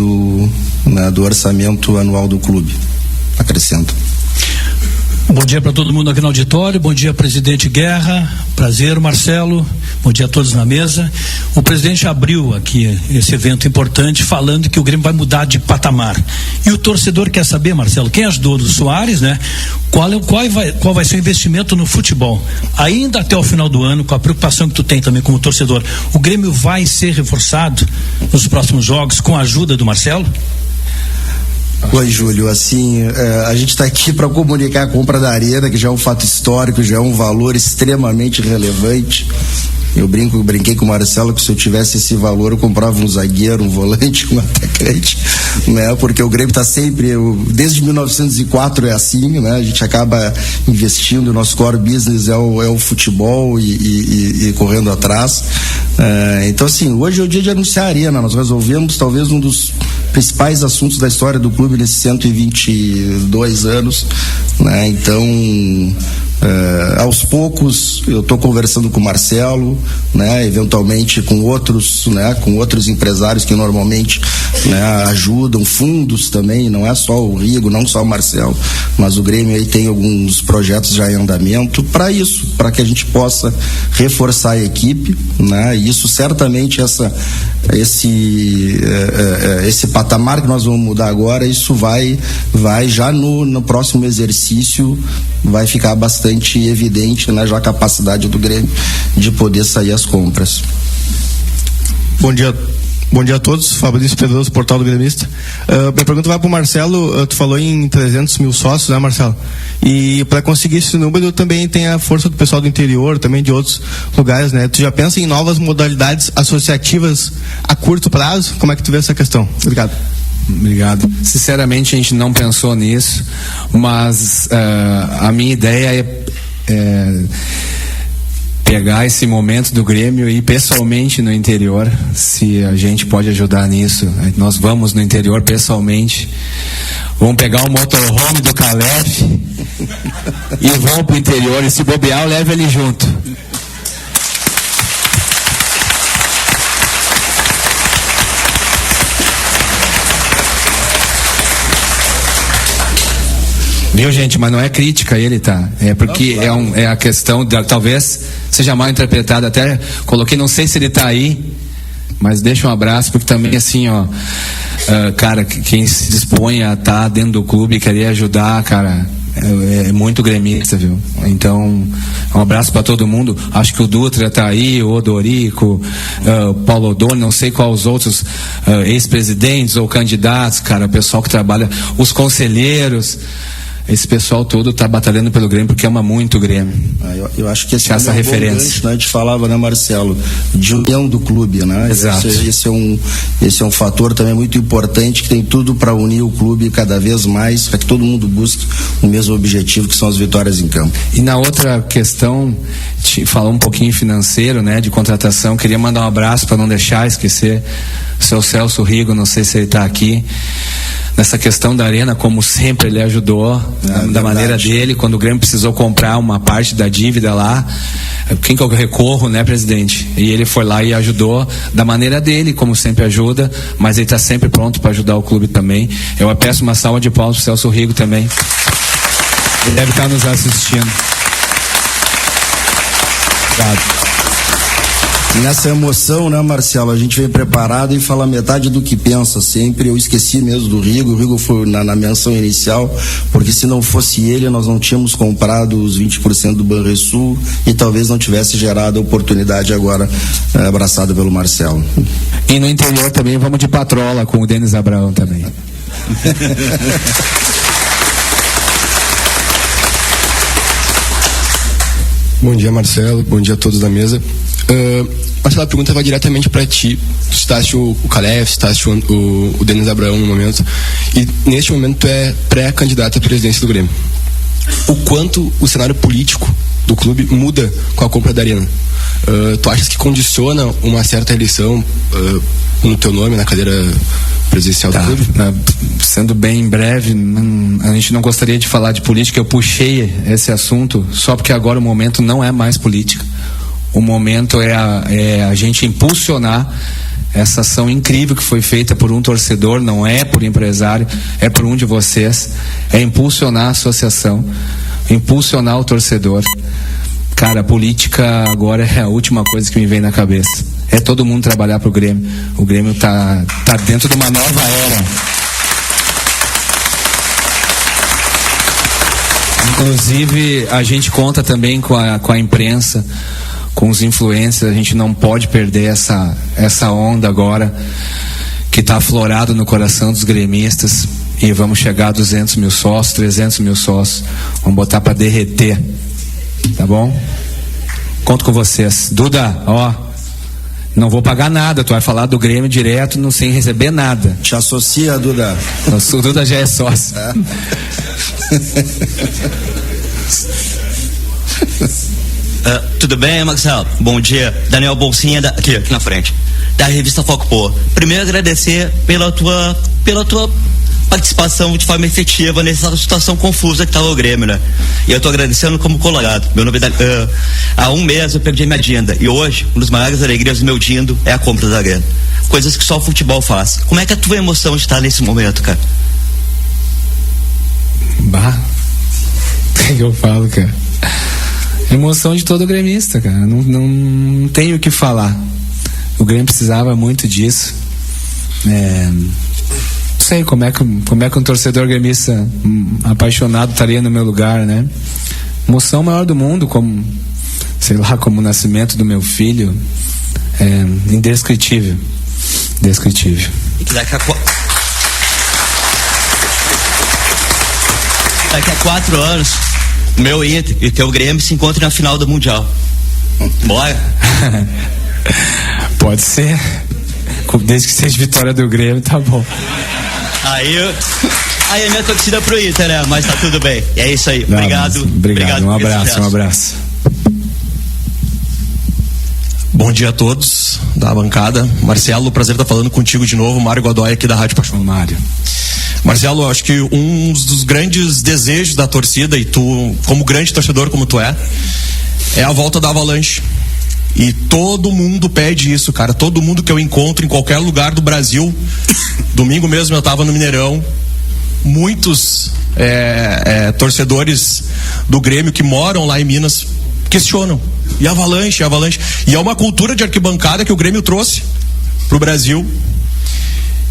do orçamento anual do clube. Acrescenta. Bom dia para todo mundo aqui no auditório, bom dia presidente Guerra, prazer Marcelo, bom dia a todos na mesa. O presidente abriu aqui esse evento importante falando que o Grêmio vai mudar de patamar. E o torcedor quer saber, Marcelo, quem ajudou do Soares, né? Qual vai ser o investimento no futebol? Ainda até o final do ano, com a preocupação que tu tem também como torcedor, o Grêmio vai ser reforçado nos próximos jogos com a ajuda do Marcelo? Oi, Júlio, assim, a gente está aqui para comunicar a compra da Arena, que já é um fato histórico, já é um valor extremamente relevante. Eu brinquei com o Marcelo que se eu tivesse esse valor eu comprava um zagueiro, um volante, um atacante, né? Porque o Grêmio está sempre, desde 1904 é assim, né? A gente acaba investindo, o nosso core business é o futebol e correndo atrás. Então assim, hoje é o dia de anunciar a Arena, nós resolvemos talvez um dos principais assuntos da história do clube nesses 122 anos, né? Então aos poucos eu estou conversando com o Marcelo, né, eventualmente com outros empresários que normalmente, né, ajudam, fundos também, não é só o Rigo, não só o Marcelo, mas o Grêmio aí tem alguns projetos já em andamento para isso, para que a gente possa reforçar a equipe, né, e isso certamente esse patamar que nós vamos mudar agora, isso vai já no próximo exercício vai ficar bastante evidente, né, já a capacidade do Grêmio de poder sair às compras. Bom dia a todos, Fabrício Pedroso, Portal do Gremista. Minha pergunta vai para o Marcelo. Tu falou em 300 mil sócios, né, Marcelo? E para conseguir esse número também tem a força do pessoal do interior, também de outros lugares, né? Tu já pensa em novas modalidades associativas a curto prazo? Como é que tu vê essa questão? Obrigado. Sinceramente a gente não pensou nisso, mas a minha ideia é pegar esse momento do Grêmio e ir pessoalmente no interior, se a gente pode ajudar nisso. Nós vamos no interior pessoalmente, vamos pegar o motorhome do Calef e vamos pro interior, e se bobear eu levo ele junto. Viu, gente? Mas não é crítica a ele, tá? É porque é a questão, talvez seja mal interpretada, até coloquei, não sei se ele tá aí, mas deixa um abraço, porque também assim, ó, cara, quem se dispõe a estar dentro do clube e querer ajudar, cara, é muito gremista, viu? Então, um abraço para todo mundo. Acho que o Dutra tá aí, o Odorico, o Paulo Odoni, não sei quais os outros ex-presidentes ou candidatos, cara, o pessoal que trabalha, os conselheiros. Esse pessoal todo está batalhando pelo Grêmio porque ama muito o Grêmio. Eu acho que esse é essa referência. Gancho, né? A gente falava, né, Marcelo, de união do clube, né? Exato. Esse é um fator também muito importante, que tem tudo para unir o clube cada vez mais, para que todo mundo busque o mesmo objetivo, que são as vitórias em campo. E na outra questão, falou um pouquinho financeiro, né, de contratação, queria mandar um abraço para não deixar esquecer o seu Celso Rigo, não sei se ele está aqui. Nessa questão da Arena, como sempre ele ajudou, da maneira dele, quando o Grêmio precisou comprar uma parte da dívida lá, quem que eu recorro, né, presidente? E ele foi lá e ajudou da maneira dele, como sempre ajuda, mas ele está sempre pronto para ajudar o clube também. Eu peço uma salva de palmas para o Celso Rigo também. Ele deve estar nos assistindo. Obrigado. Nessa emoção, né, Marcelo, a gente vem preparado e fala metade do que pensa sempre. Eu esqueci mesmo do Rigo, o Rigo foi na menção inicial, porque se não fosse ele, nós não tínhamos comprado os 20% do Banrisul e talvez não tivesse gerado a oportunidade agora abraçada pelo Marcelo. E no interior também vamos de patrola com o Denis Abraão também. Bom dia, Marcelo, bom dia a todos da mesa. Marcelo, a pergunta vai diretamente para ti. Tu citaste o Calef, citaste o Denis Abraão no momento, e neste momento tu é pré-candidato à presidência do Grêmio. O quanto o cenário político do clube muda com a compra da Arena? Tu achas que condiciona uma certa eleição no teu nome, na cadeira presidencial do clube? Sendo bem breve, a gente não gostaria de falar de política. Eu puxei esse assunto só porque agora o momento não é mais política. O momento é a gente impulsionar essa ação incrível que foi feita por um torcedor, não é por empresário, é por um de vocês. É impulsionar a associação, impulsionar o torcedor. Cara, a política agora é a última coisa que me vem na cabeça. É todo mundo trabalhar pro Grêmio. O Grêmio tá dentro de uma nova era. Inclusive, a gente conta também com a imprensa, com os influencers. A gente não pode perder essa onda agora que está aflorado no coração dos gremistas, e vamos chegar a 200 mil sócios, 300 mil sócios. Vamos botar para derreter, tá bom? Conto com vocês. Duda, não vou pagar nada, tu vai falar do Grêmio direto, sem receber nada. Te associa, Duda. O Duda já é sócio. Tudo bem, Marcelo? Bom dia. Daniel Bolsinha, aqui na frente, da revista Foco Pô. Primeiro, agradecer pela tua participação de forma efetiva nessa situação confusa que estava o Grêmio, né? E eu estou agradecendo como colorado. Meu nome é há um mês eu perdi minha Dinda, e hoje, uma das maiores alegrias do meu Dindo é a compra da Arena. Coisas que só o futebol faz. Como é que é a tua emoção de estar nesse momento, cara? O que eu falo, cara? Emoção de todo gremista, cara. Não tenho o que falar. O Grêmio precisava muito disso. Não sei como é que um torcedor gremista apaixonado estaria no meu lugar, né? Emoção maior do mundo, como o nascimento do meu filho. Indescritível. Indescritível. Daqui a 4 anos, o meu Inter e o teu Grêmio se encontram na final do Mundial. Bora? Pode ser. Desde que seja vitória do Grêmio, tá bom. Aí a minha torcida pro Inter, né? Mas tá tudo bem. É isso aí. Obrigado. Obrigado. Um abraço. Bom dia a todos da bancada. Marcelo, prazer estar falando contigo de novo. Mário Godoy aqui da Rádio Paixão. Mário. Marcelo, acho que um dos grandes desejos da torcida, e tu, como grande torcedor como tu é a volta da Avalanche. E todo mundo pede isso, cara. Todo mundo que eu encontro em qualquer lugar do Brasil. Domingo mesmo eu estava no Mineirão. Muitos torcedores do Grêmio que moram lá em Minas questionam. E Avalanche. E é uma cultura de arquibancada que o Grêmio trouxe pro Brasil.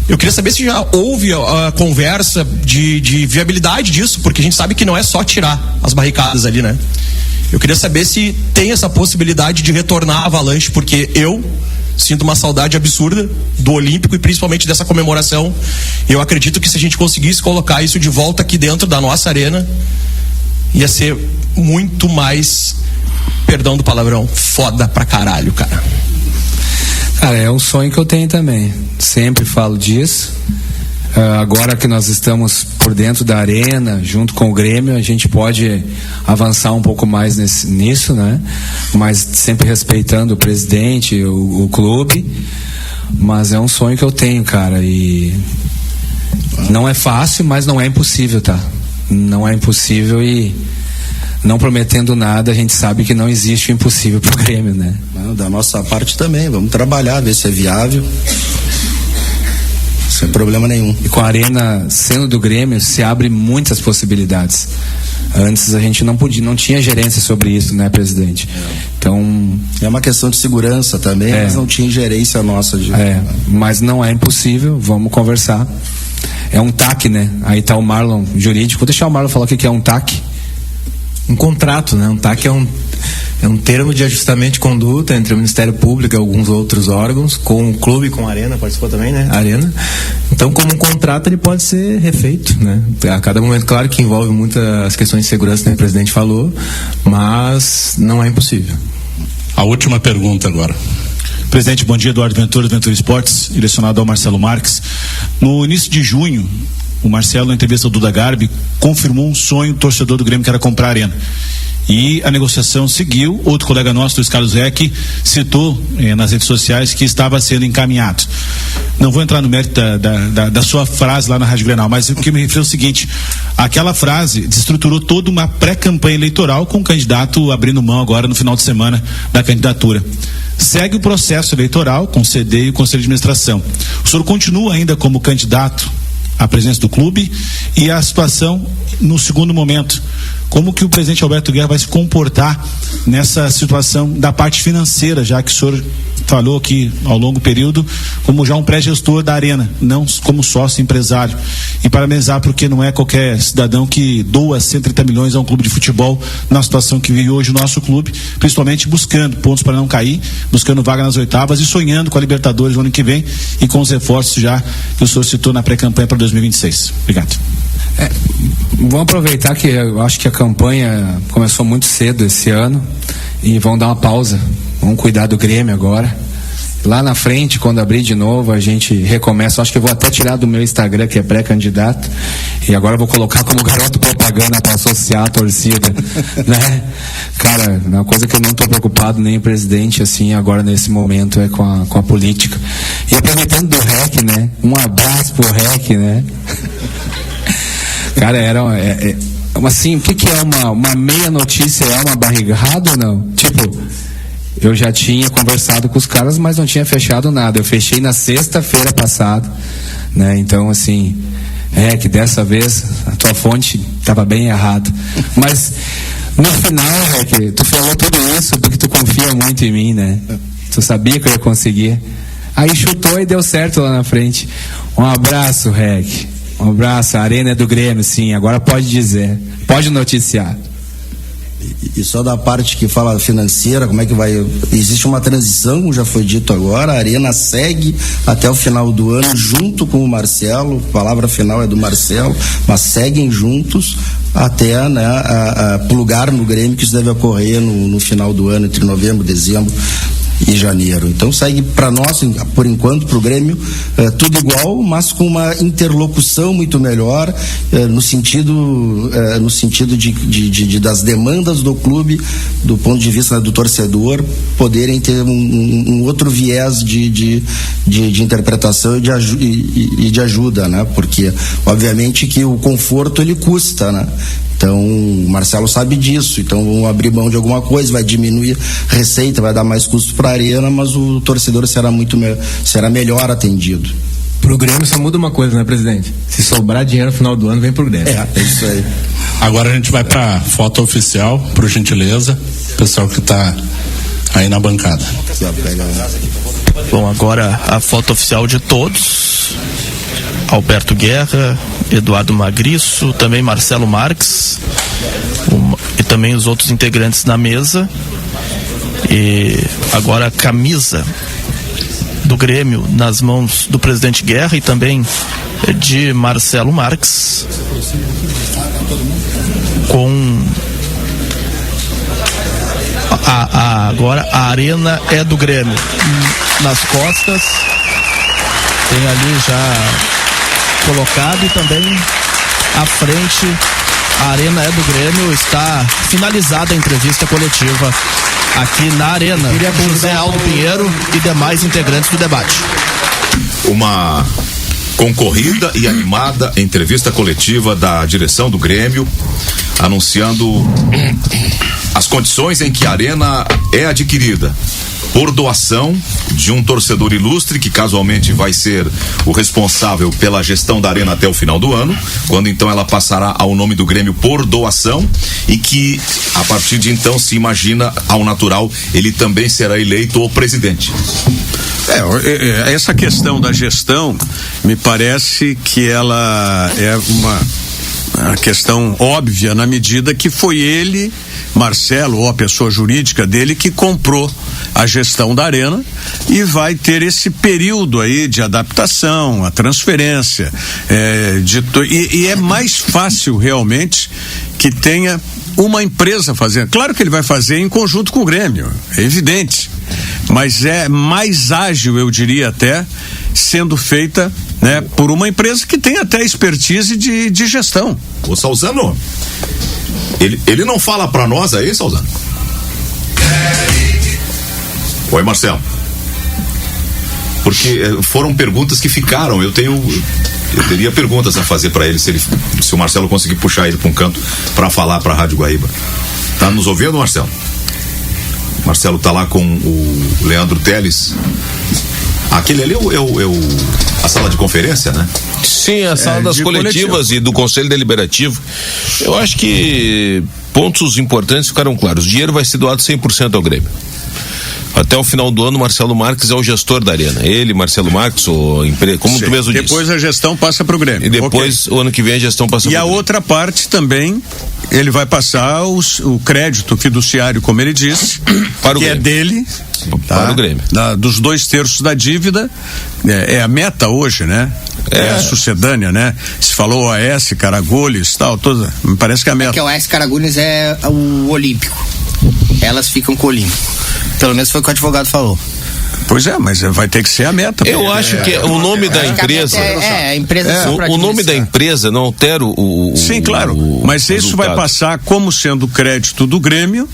Eu queria saber se já houve a conversa de viabilidade disso, porque a gente sabe que não é só tirar as barricadas ali, né? Eu queria saber se tem essa possibilidade de retornar a Avalanche, porque eu sinto uma saudade absurda do Olímpico e principalmente dessa comemoração. Eu acredito que se a gente conseguisse colocar isso de volta aqui dentro da nossa arena, ia ser muito mais, perdão do palavrão, foda pra caralho, cara. Cara, é um sonho que eu tenho também. Sempre falo disso. Agora que nós estamos por dentro da arena, junto com o Grêmio, a gente pode avançar um pouco mais nisso, né? Mas sempre respeitando o presidente, o clube. Mas é um sonho que eu tenho, cara. E não é fácil, mas não é impossível, tá? Não é impossível, e não prometendo nada, a gente sabe que não existe o impossível pro Grêmio, né? Da nossa parte também, vamos trabalhar, ver se é viável. Sem problema nenhum. E com a arena sendo do Grêmio, se abre muitas possibilidades. Antes a gente não tinha gerência sobre isso, né, presidente? Então é uma questão de segurança também, mas não tinha gerência nossa. Mas não é impossível, vamos conversar. É um TAC, né? Aí tá o Marlon jurídico. Vou deixar o Marlon falar o que é um TAC. Um contrato, né? Um TAC é um termo de ajustamento de conduta entre o Ministério Público e alguns outros órgãos, com o clube, com a Arena, participou também, né? A Arena. Então, como um contrato, ele pode ser refeito, né? A cada momento, claro que envolve muitas questões de segurança, né? O presidente falou, mas não é impossível. A última pergunta agora. Presidente, bom dia. Eduardo Ventura, Ventura Esportes, direcionado ao Marcelo Marques. No início de junho, o Marcelo, na entrevista do Duda Garbi, confirmou um sonho do torcedor do Grêmio, que era comprar a Arena. E a negociação seguiu. Outro colega nosso, Luiz Carlos Reck, citou nas redes sociais que estava sendo encaminhado. Não vou entrar no mérito da sua frase lá na Rádio Grenal, mas o que me refiro é o seguinte: aquela frase desestruturou toda uma pré-campanha eleitoral, com o candidato abrindo mão agora no final de semana da candidatura. Segue o processo eleitoral com o CD e o Conselho de Administração. O senhor continua ainda como candidato à presidência do clube, e a situação no segundo momento, como que o presidente Alberto Guerra vai se comportar nessa situação da parte financeira, já que o senhor falou aqui ao longo período como já um pré-gestor da Arena, não como sócio empresário. E parabenizar, porque não é qualquer cidadão que doa 130 milhões a um clube de futebol na situação que vive hoje o nosso clube, principalmente buscando pontos para não cair, buscando vaga nas oitavas e sonhando com a Libertadores no ano que vem e com os reforços já que o senhor citou na pré-campanha para 2026. Obrigado. Vamos aproveitar que eu acho que a campanha começou muito cedo esse ano e vamos dar uma pausa. Vamos cuidar do Grêmio agora. Lá na frente, quando abrir de novo, a gente recomeça. Acho que eu vou até tirar do meu Instagram, que é pré-candidato, e agora eu vou colocar como garoto propaganda para associar a torcida, né? Cara, uma coisa que eu não estou preocupado, nem o presidente, assim, agora nesse momento, é com a política. E aproveitando do REC, né? Um abraço pro REC, né? Cara, assim, o que é uma meia notícia? É uma barrigada ou não? Tipo, eu já tinha conversado com os caras, mas não tinha fechado nada. Eu fechei na sexta-feira passada, né? Então, assim, que dessa vez a tua fonte estava bem errada. Mas no final, que tu falou tudo isso porque tu confia muito em mim, né? Tu sabia que eu ia conseguir. Aí chutou e deu certo lá na frente. Um abraço, Rec. Um abraço. A Arena é do Grêmio, sim. Agora pode dizer, pode noticiar. E só da parte que fala financeira, como é que vai? Existe uma transição, como já foi dito agora. A Arena segue até o final do ano junto com o Marcelo. A palavra final é do Marcelo, mas seguem juntos até, né, a plugar no Grêmio, que isso deve ocorrer no final do ano, entre novembro, dezembro e janeiro. Então segue para nós, por enquanto, para o Grêmio, tudo igual, mas com uma interlocução muito melhor, no sentido de das demandas do clube, do ponto de vista do torcedor, poderem ter um outro viés de interpretação e de ajuda, né? Porque obviamente que o conforto ele custa, né? Então, o Marcelo sabe disso. Então, vão abrir mão de alguma coisa, vai diminuir receita, vai dar mais custo para a Arena, mas o torcedor será melhor atendido. Pro Grêmio só muda uma coisa, né, presidente? Se sobrar dinheiro no final do ano, vem pro Grêmio. É isso aí. Agora a gente vai para foto oficial, por gentileza, pessoal que está aí na bancada. Bom, agora a foto oficial de todos. Alberto Guerra, Eduardo Magriço, também Marcelo Marques, e também os outros integrantes na mesa. E agora a camisa do Grêmio nas mãos do presidente Guerra e também de Marcelo Marques, com agora a Arena é do Grêmio nas costas, tem ali já colocado, e também à frente a Arena é do Grêmio. Está finalizada a entrevista coletiva aqui na Arena com Zé Aldo Pinheiro e demais integrantes do debate. Uma concorrida e animada entrevista coletiva da direção do Grêmio, anunciando as condições em que a Arena é adquirida por doação de um torcedor ilustre, que casualmente vai ser o responsável pela gestão da Arena até o final do ano, quando então ela passará ao nome do Grêmio por doação, e que a partir de então se imagina, ao natural, ele também será eleito o presidente. Essa questão da gestão me parece que ela é uma questão óbvia, na medida que foi ele, Marcelo, ou a pessoa jurídica dele, que comprou a gestão da Arena, e vai ter esse período aí de adaptação, a transferência, e é mais fácil realmente que tenha uma empresa fazendo. Claro que ele vai fazer em conjunto com o Grêmio, é evidente. Mas é mais ágil, eu diria até, sendo feita, né, por uma empresa que tem até expertise de gestão. Ô Salzano, ele não fala pra nós aí, Salzano? Oi, Marcelo. Porque foram perguntas que ficaram. Eu teria perguntas a fazer para ele se o Marcelo conseguir puxar ele para um canto para falar para a Rádio Guaíba. Tá nos ouvindo, Marcelo? Marcelo tá lá com o Leandro Teles. Aquele ali a sala de conferência, né? Sim, a sala das coletivas e do Conselho Deliberativo. Eu acho que pontos importantes ficaram claros. O dinheiro vai ser doado 100% ao Grêmio. Até o final do ano, Marcelo Marques é o gestor da Arena. Ele, Marcelo Marques, como tu mesmo disse. Depois a gestão passa para o Grêmio. E depois, o ano que vem, a gestão passa para o Grêmio. E a outra parte também, ele vai passar o crédito fiduciário, como ele disse, para o Grêmio. É dele. Para o Grêmio. Dos 2/3 da dívida, é a meta hoje, né? É a sucedânea, né? Se falou OAS, Caragoles, tal, toda. Me parece que é a meta. É que o OAS Caragoles é o Olímpico. Elas ficam com o Olímpico. Pelo menos foi o que o advogado falou. Pois é, mas vai ter que ser a meta. Eu acho que o nome da empresa. A empresa o nome da empresa não altera o. Sim, claro. Mas isso vai passar como sendo crédito do Grêmio.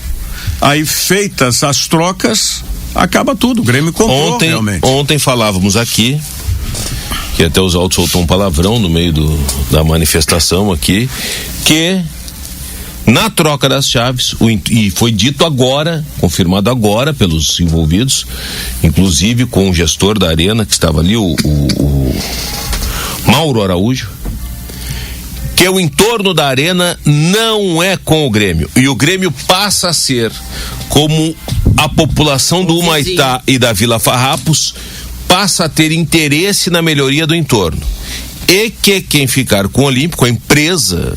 Aí, feitas as trocas, acaba tudo. O Grêmio comprou realmente. Ontem falávamos aqui, que até os autos soltou um palavrão no meio da manifestação aqui, que na troca das chaves, e foi dito agora, confirmado agora pelos envolvidos, inclusive com o gestor da Arena, que estava ali, o Mauro Araújo, que o entorno da Arena não é com o Grêmio. E o Grêmio passa a ser como a população do Humaitá e da Vila Farrapos passa a ter interesse na melhoria do entorno. E que quem ficar com o Olímpico, a empresa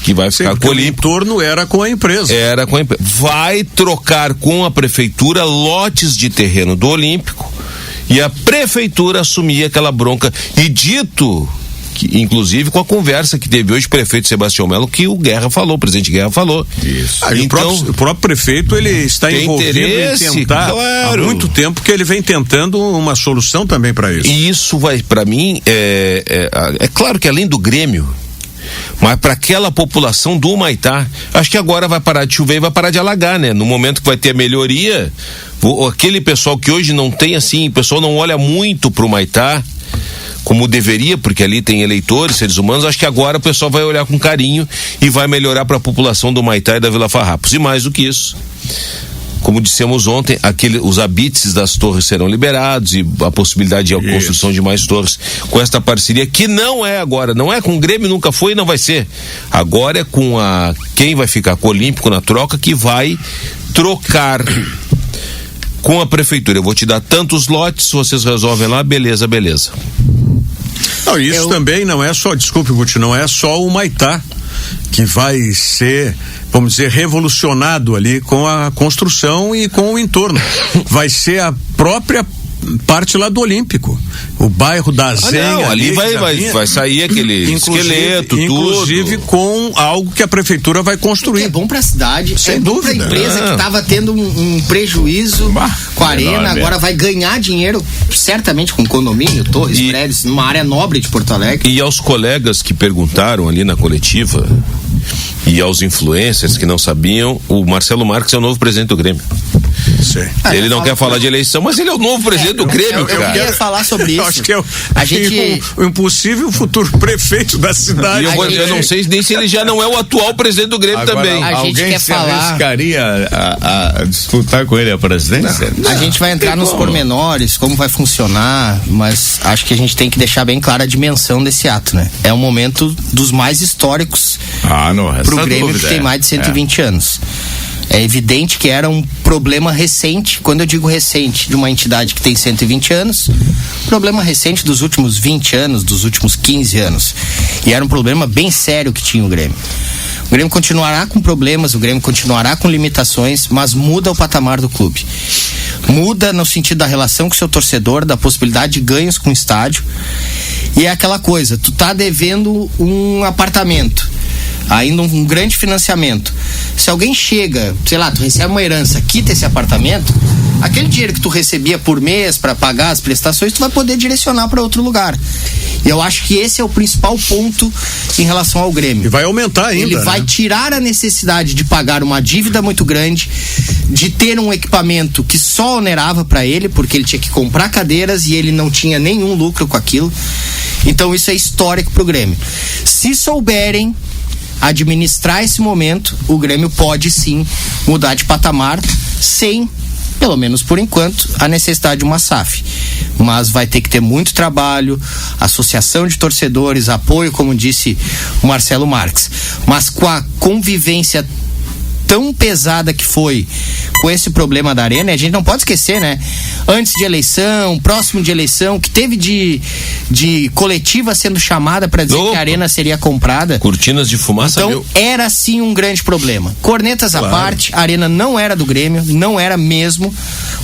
que vai ficar com o Olímpico. O entorno era com a empresa. Era com a empresa. Vai trocar com a prefeitura lotes de terreno do Olímpico e a prefeitura assumir aquela bronca. E dito, que, inclusive com a conversa que teve hoje o prefeito Sebastião Melo, que o presidente Guerra falou. Isso. Então, o próprio prefeito, ele está envolvido em tentar, claro, há muito tempo que ele vem tentando uma solução também para isso. E isso vai, para mim, é claro que além do Grêmio, mas para aquela população do Humaitá, acho que agora vai parar de chover e vai parar de alagar, né? No momento que vai ter a melhoria, aquele pessoal que hoje não tem assim, o pessoal não olha muito pro Humaitá como deveria, porque ali tem eleitores, seres humanos, acho que agora o pessoal vai olhar com carinho e vai melhorar para a população do Humaitá e da Vila Farrapos. E mais do que isso, como dissemos ontem, os habites das torres serão liberados e a possibilidade de construção de mais torres com esta parceria, que não é agora, não é com o Grêmio, nunca foi e não vai ser. Agora é com quem vai ficar com o Olímpico na troca, que vai trocar com a prefeitura. Eu vou te dar tantos lotes, vocês resolvem lá, beleza. Não, isso também não é só, desculpe, Guti, não é só o Humaitá que vai ser, vamos dizer, revolucionado ali com a construção e com o entorno. Vai ser a própria parte lá do Olímpico, o bairro da Zenha. Ali vai sair aquele esqueleto, inclusive tudo. Com algo que a prefeitura vai construir. É bom para a cidade, sem dúvida. Para a empresa que estava tendo um prejuízo com a Arena, agora vai ganhar dinheiro, certamente com condomínio, torres, prédios, numa área nobre de Porto Alegre. E aos colegas que perguntaram ali na coletiva e aos influencers que não sabiam, o Marcelo Marques é o novo presidente do Grêmio. Sim. Ele não quer falar de eleição, mas ele é o novo presidente do Grêmio, cara. Eu queria falar sobre isso. Eu acho que é o impossível futuro prefeito da cidade. E eu não sei nem se ele já não é o atual presidente do Grêmio. Agora, também. Alguém se arriscaria a disputar com ele a presidência? A gente vai entrar nos pormenores, como vai funcionar, mas acho que a gente tem que deixar bem clara a dimensão desse ato, né? É um momento dos mais históricos pro Grêmio, que tem mais de 120 anos. É evidente que era um problema recente, quando eu digo recente, de uma entidade que tem 120 anos, problema recente dos últimos 20 anos, dos últimos 15 anos. E era um problema bem sério que tinha o Grêmio. O Grêmio continuará com problemas, o Grêmio continuará com limitações, mas muda o patamar do clube. Muda no sentido da relação com o seu torcedor, da possibilidade de ganhos com o estádio. E é aquela coisa, tu tá devendo um apartamento. ainda um grande financiamento. Se alguém chega, sei lá, tu recebe uma herança, quita esse apartamento, aquele dinheiro que tu recebia por mês para pagar as prestações, tu vai poder direcionar para outro lugar. E eu acho que esse é o principal ponto em relação ao Grêmio. E vai aumentar ainda. Ele vai tirar a necessidade de pagar uma dívida muito grande, de ter um equipamento que só onerava para ele, porque ele tinha que comprar cadeiras e ele não tinha nenhum lucro com aquilo. Então isso é histórico pro Grêmio. Se souberem administrar esse momento, o Grêmio pode sim mudar de patamar sem, pelo menos por enquanto, a necessidade de uma SAF. Mas vai ter que ter muito trabalho, associação de torcedores, apoio, como disse o Marcelo Marques. Mas com a convivência tão pesada que foi com esse problema da Arena, a gente não pode esquecer, né? Antes de eleição, próximo de eleição, que teve de coletiva sendo chamada para dizer que a Arena seria comprada. Cortinas de fumaça. Então era sim um grande problema. Cornetas à parte, a Arena não era do Grêmio, não era mesmo.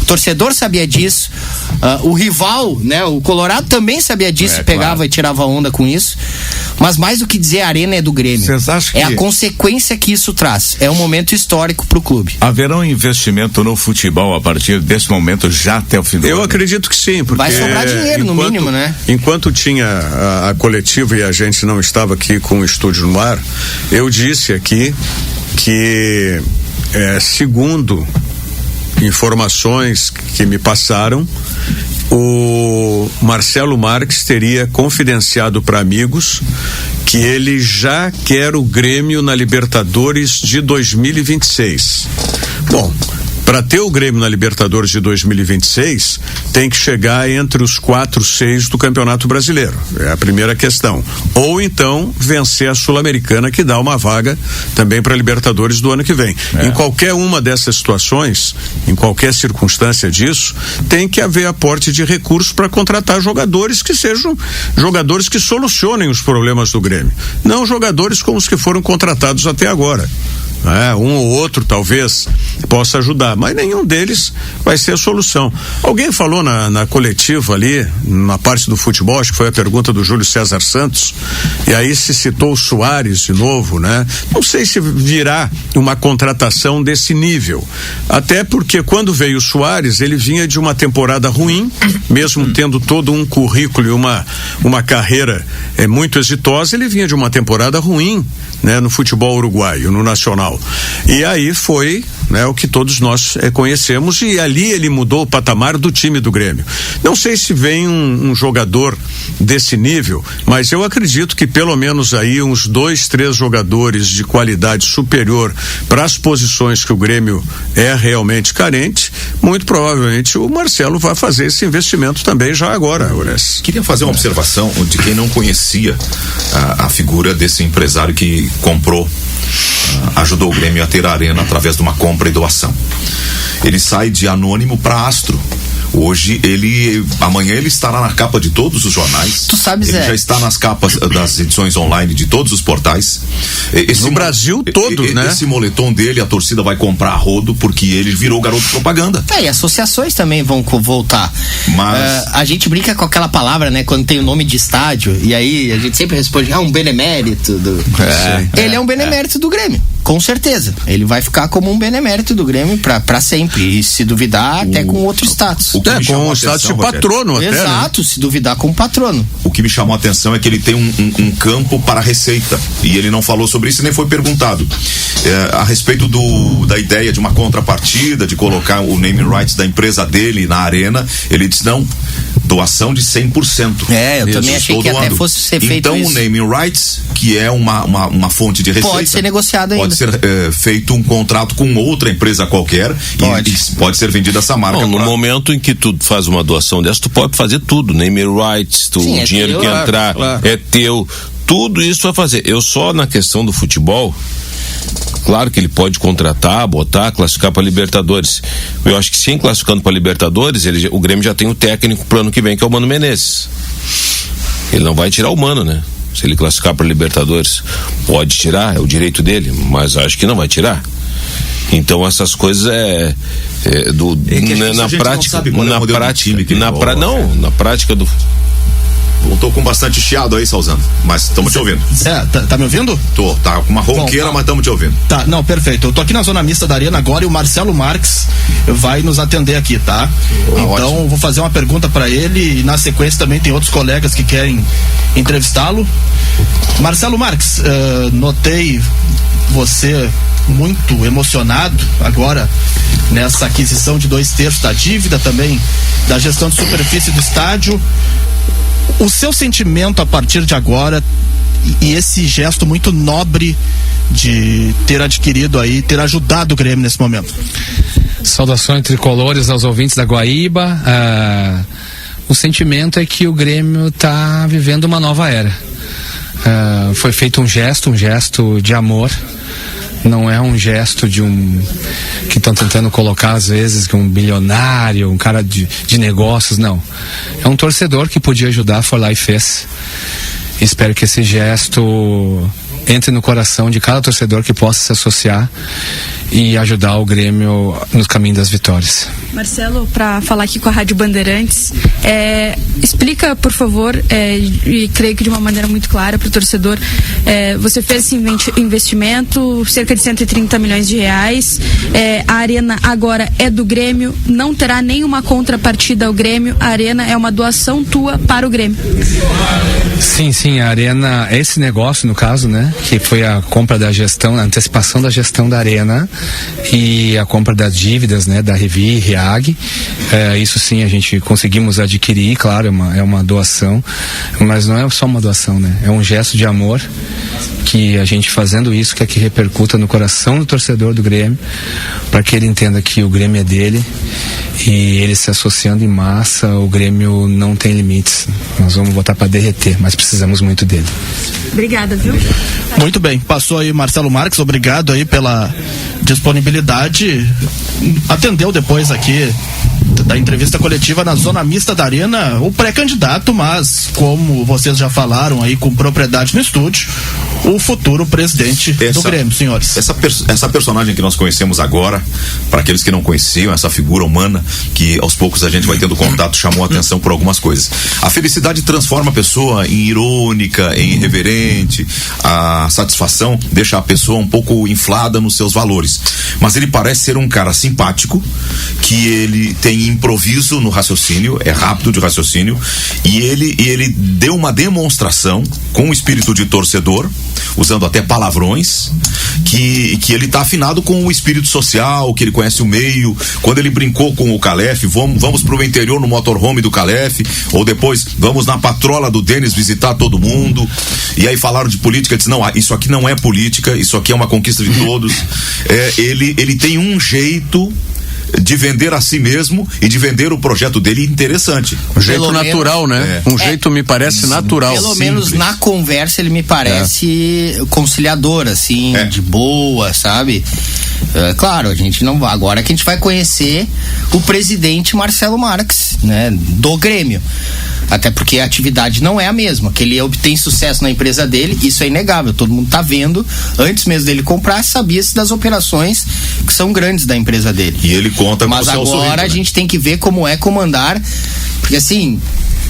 O torcedor sabia disso. O rival, né? O Colorado também sabia disso, pegava e tirava onda com isso. Mas mais do que dizer a Arena é do Grêmio, é a consequência que isso traz. É um momento histórico pro clube. Haverá um investimento no futebol a partir desse momento já até o fim do ano? Eu acredito que sim, porque vai sobrar dinheiro, no mínimo, né? Enquanto tinha a coletiva e a gente não estava aqui com o estúdio no ar, eu disse aqui que segundo informações que me passaram, o Marcelo Marques teria confidenciado para amigos que ele já quer o Grêmio na Libertadores de 2026. Bom, para ter o Grêmio na Libertadores de 2026, tem que chegar entre os 4, 6 do Campeonato Brasileiro. É a primeira questão. Ou então vencer a Sul-Americana, que dá uma vaga também para a Libertadores do ano que vem. Em qualquer uma dessas situações, em qualquer circunstância disso, tem que haver aporte de recursos para contratar jogadores que sejam jogadores que solucionem os problemas do Grêmio. Não jogadores como os que foram contratados até agora. Um ou outro talvez possa ajudar, mas nenhum deles vai ser a solução. Alguém falou na coletiva ali, na parte do futebol, acho que foi a pergunta do Júlio César Santos, e aí se citou o Soares de novo, né? Não sei se virá uma contratação desse nível, até porque quando veio o Soares, ele vinha de uma temporada ruim, mesmo tendo todo um currículo e uma carreira muito exitosa, ele vinha de uma temporada ruim, né, no futebol uruguaio, no Nacional. E aí foi, né, o que todos nós conhecemos, e ali ele mudou o patamar do time do Grêmio. Não sei se vem um jogador desse nível, mas eu acredito que pelo menos aí uns 2, 3 jogadores de qualidade superior para as posições que o Grêmio é realmente carente, muito provavelmente o Marcelo vai fazer esse investimento também já agora, Ures. Queria fazer uma observação de quem não conhecia a figura desse empresário que comprou, ajudou o Grêmio a ter a Arena através de uma compra e doação. Ele sai de anônimo para astro. Hoje amanhã ele estará na capa de todos os jornais. Tu sabes, ele já está nas capas das edições online de todos os portais. No Brasil todo, né? Esse moletom dele, a torcida vai comprar a rodo, porque ele virou garoto propaganda. E associações também vão voltar. Mas a gente brinca com aquela palavra, né? Quando tem o nome de estádio, e aí a gente sempre responde, um benemérito ele é um benemérito do Grêmio, com certeza. Ele vai ficar como um benemérito do Grêmio pra sempre, e se duvidar até com outro status. Com o status de patrono até, exato, né? Se duvidar, como patrono. O que me chamou a atenção é que ele tem um campo para receita, e ele não falou sobre isso e nem foi perguntado a respeito da ideia de uma contrapartida, de colocar o naming rights da empresa dele na Arena. Ele disse não, doação de 100%. Eu também achei que até fosse ser feito então isso. O naming rights, que é uma fonte de receita, pode ser negociado ainda, pode ser feito um contrato com outra empresa qualquer, e pode ser vendida essa marca. No momento em que tu faz uma doação dessa, tu pode fazer tudo, naming rights, o dinheiro teu, que entrar é teu, tudo isso vai fazer. Eu só na questão do futebol, claro que ele pode contratar, botar, classificar para Libertadores. Eu acho que sim, classificando para Libertadores, o Grêmio já tem o técnico pro ano que vem, que é o Mano Menezes. Ele não vai tirar o Mano, né? Se ele classificar para Libertadores, pode tirar, é o direito dele, mas acho que não vai tirar. Então essas coisas na prática do Tô com bastante chiado aí, Salzano, mas estamos te ouvindo. Tá me ouvindo? Tô, tá com uma ronqueira, mas estamos te ouvindo. Tá, não, perfeito. Eu tô aqui na zona mista da Arena agora e o Marcelo Marques vai nos atender aqui, tá? Então, ótimo. Vou fazer uma pergunta para ele e na sequência também tem outros colegas que querem entrevistá-lo. Marcelo Marques, notei você muito emocionado agora nessa aquisição de 2/3 da dívida, também da gestão de superfície do estádio. O seu sentimento a partir de agora e esse gesto muito nobre de ter adquirido aí, ter ajudado o Grêmio nesse momento. Saudações tricolores aos ouvintes da Guaíba. O sentimento é que o Grêmio está vivendo uma nova era. Foi feito um gesto de amor. Não é um gesto de que estão tentando colocar às vezes que um bilionário, um cara de negócios, não. É um torcedor que podia ajudar, foi lá e fez. Espero que esse gesto entre no coração de cada torcedor que possa se associar e ajudar o Grêmio nos caminhos das vitórias. Marcelo, para falar aqui com a Rádio Bandeirantes, explica, por favor, e creio que de uma maneira muito clara para o torcedor, você fez esse investimento, cerca de 130 milhões de reais, a Arena agora é do Grêmio, não terá nenhuma contrapartida ao Grêmio, a Arena é uma doação tua para o Grêmio. Sim, a Arena, esse negócio no caso, né, que foi a compra da gestão, a antecipação da gestão da Arena e a compra das dívidas, né, da Revi e Reag, isso sim a gente conseguimos adquirir, claro, é uma doação, mas não é só uma doação, né, é um gesto de amor que a gente fazendo isso quer que repercuta no coração do torcedor do Grêmio, para que ele entenda que o Grêmio é dele e ele se associando em massa, o Grêmio não tem limites, nós vamos botar para derreter, mas precisamos muito dele. Obrigada, viu? Muito bem, passou aí Marcelo Marques, obrigado aí pela disponibilidade, atendeu depois aqui da entrevista coletiva na zona mista da Arena, o pré-candidato, mas como vocês já falaram aí com propriedade no estúdio, o futuro presidente do Grêmio, senhores. Essa personagem que nós conhecemos agora, para aqueles que não conheciam, essa figura humana que aos poucos a gente vai tendo contato, chamou a atenção por algumas coisas. A felicidade transforma a pessoa em irônica, em irreverente, a satisfação deixa a pessoa um pouco inflada nos seus valores, mas ele parece ser um cara simpático, que ele tem improviso no raciocínio, é rápido de raciocínio, e ele deu uma demonstração com o espírito de torcedor, usando até palavrões, que ele está afinado com o espírito social, que ele conhece o meio. Quando ele brincou com o Calef, vamos pro interior no motorhome do Calef, ou depois vamos na patrola do Denis visitar todo mundo, e aí falaram de política, disse, não, isso aqui não é política, isso aqui é uma conquista de todos. Ele tem um jeito de vender a si mesmo e de vender o projeto dele interessante. Um jeito natural, né? Um jeito me parece natural. Pelo menos na conversa ele me parece conciliador, assim, de boa, sabe? Claro, a gente não vai. Agora que a gente vai conhecer o presidente Marcelo Marques, né? Do Grêmio. Até porque a atividade não é a mesma, que ele obtém sucesso na empresa dele, isso é inegável, todo mundo tá vendo, antes mesmo dele comprar, sabia-se das operações que são grandes da empresa dele. E ele conta com o seu sorriso, agora a gente tem que ver como é comandar, porque assim,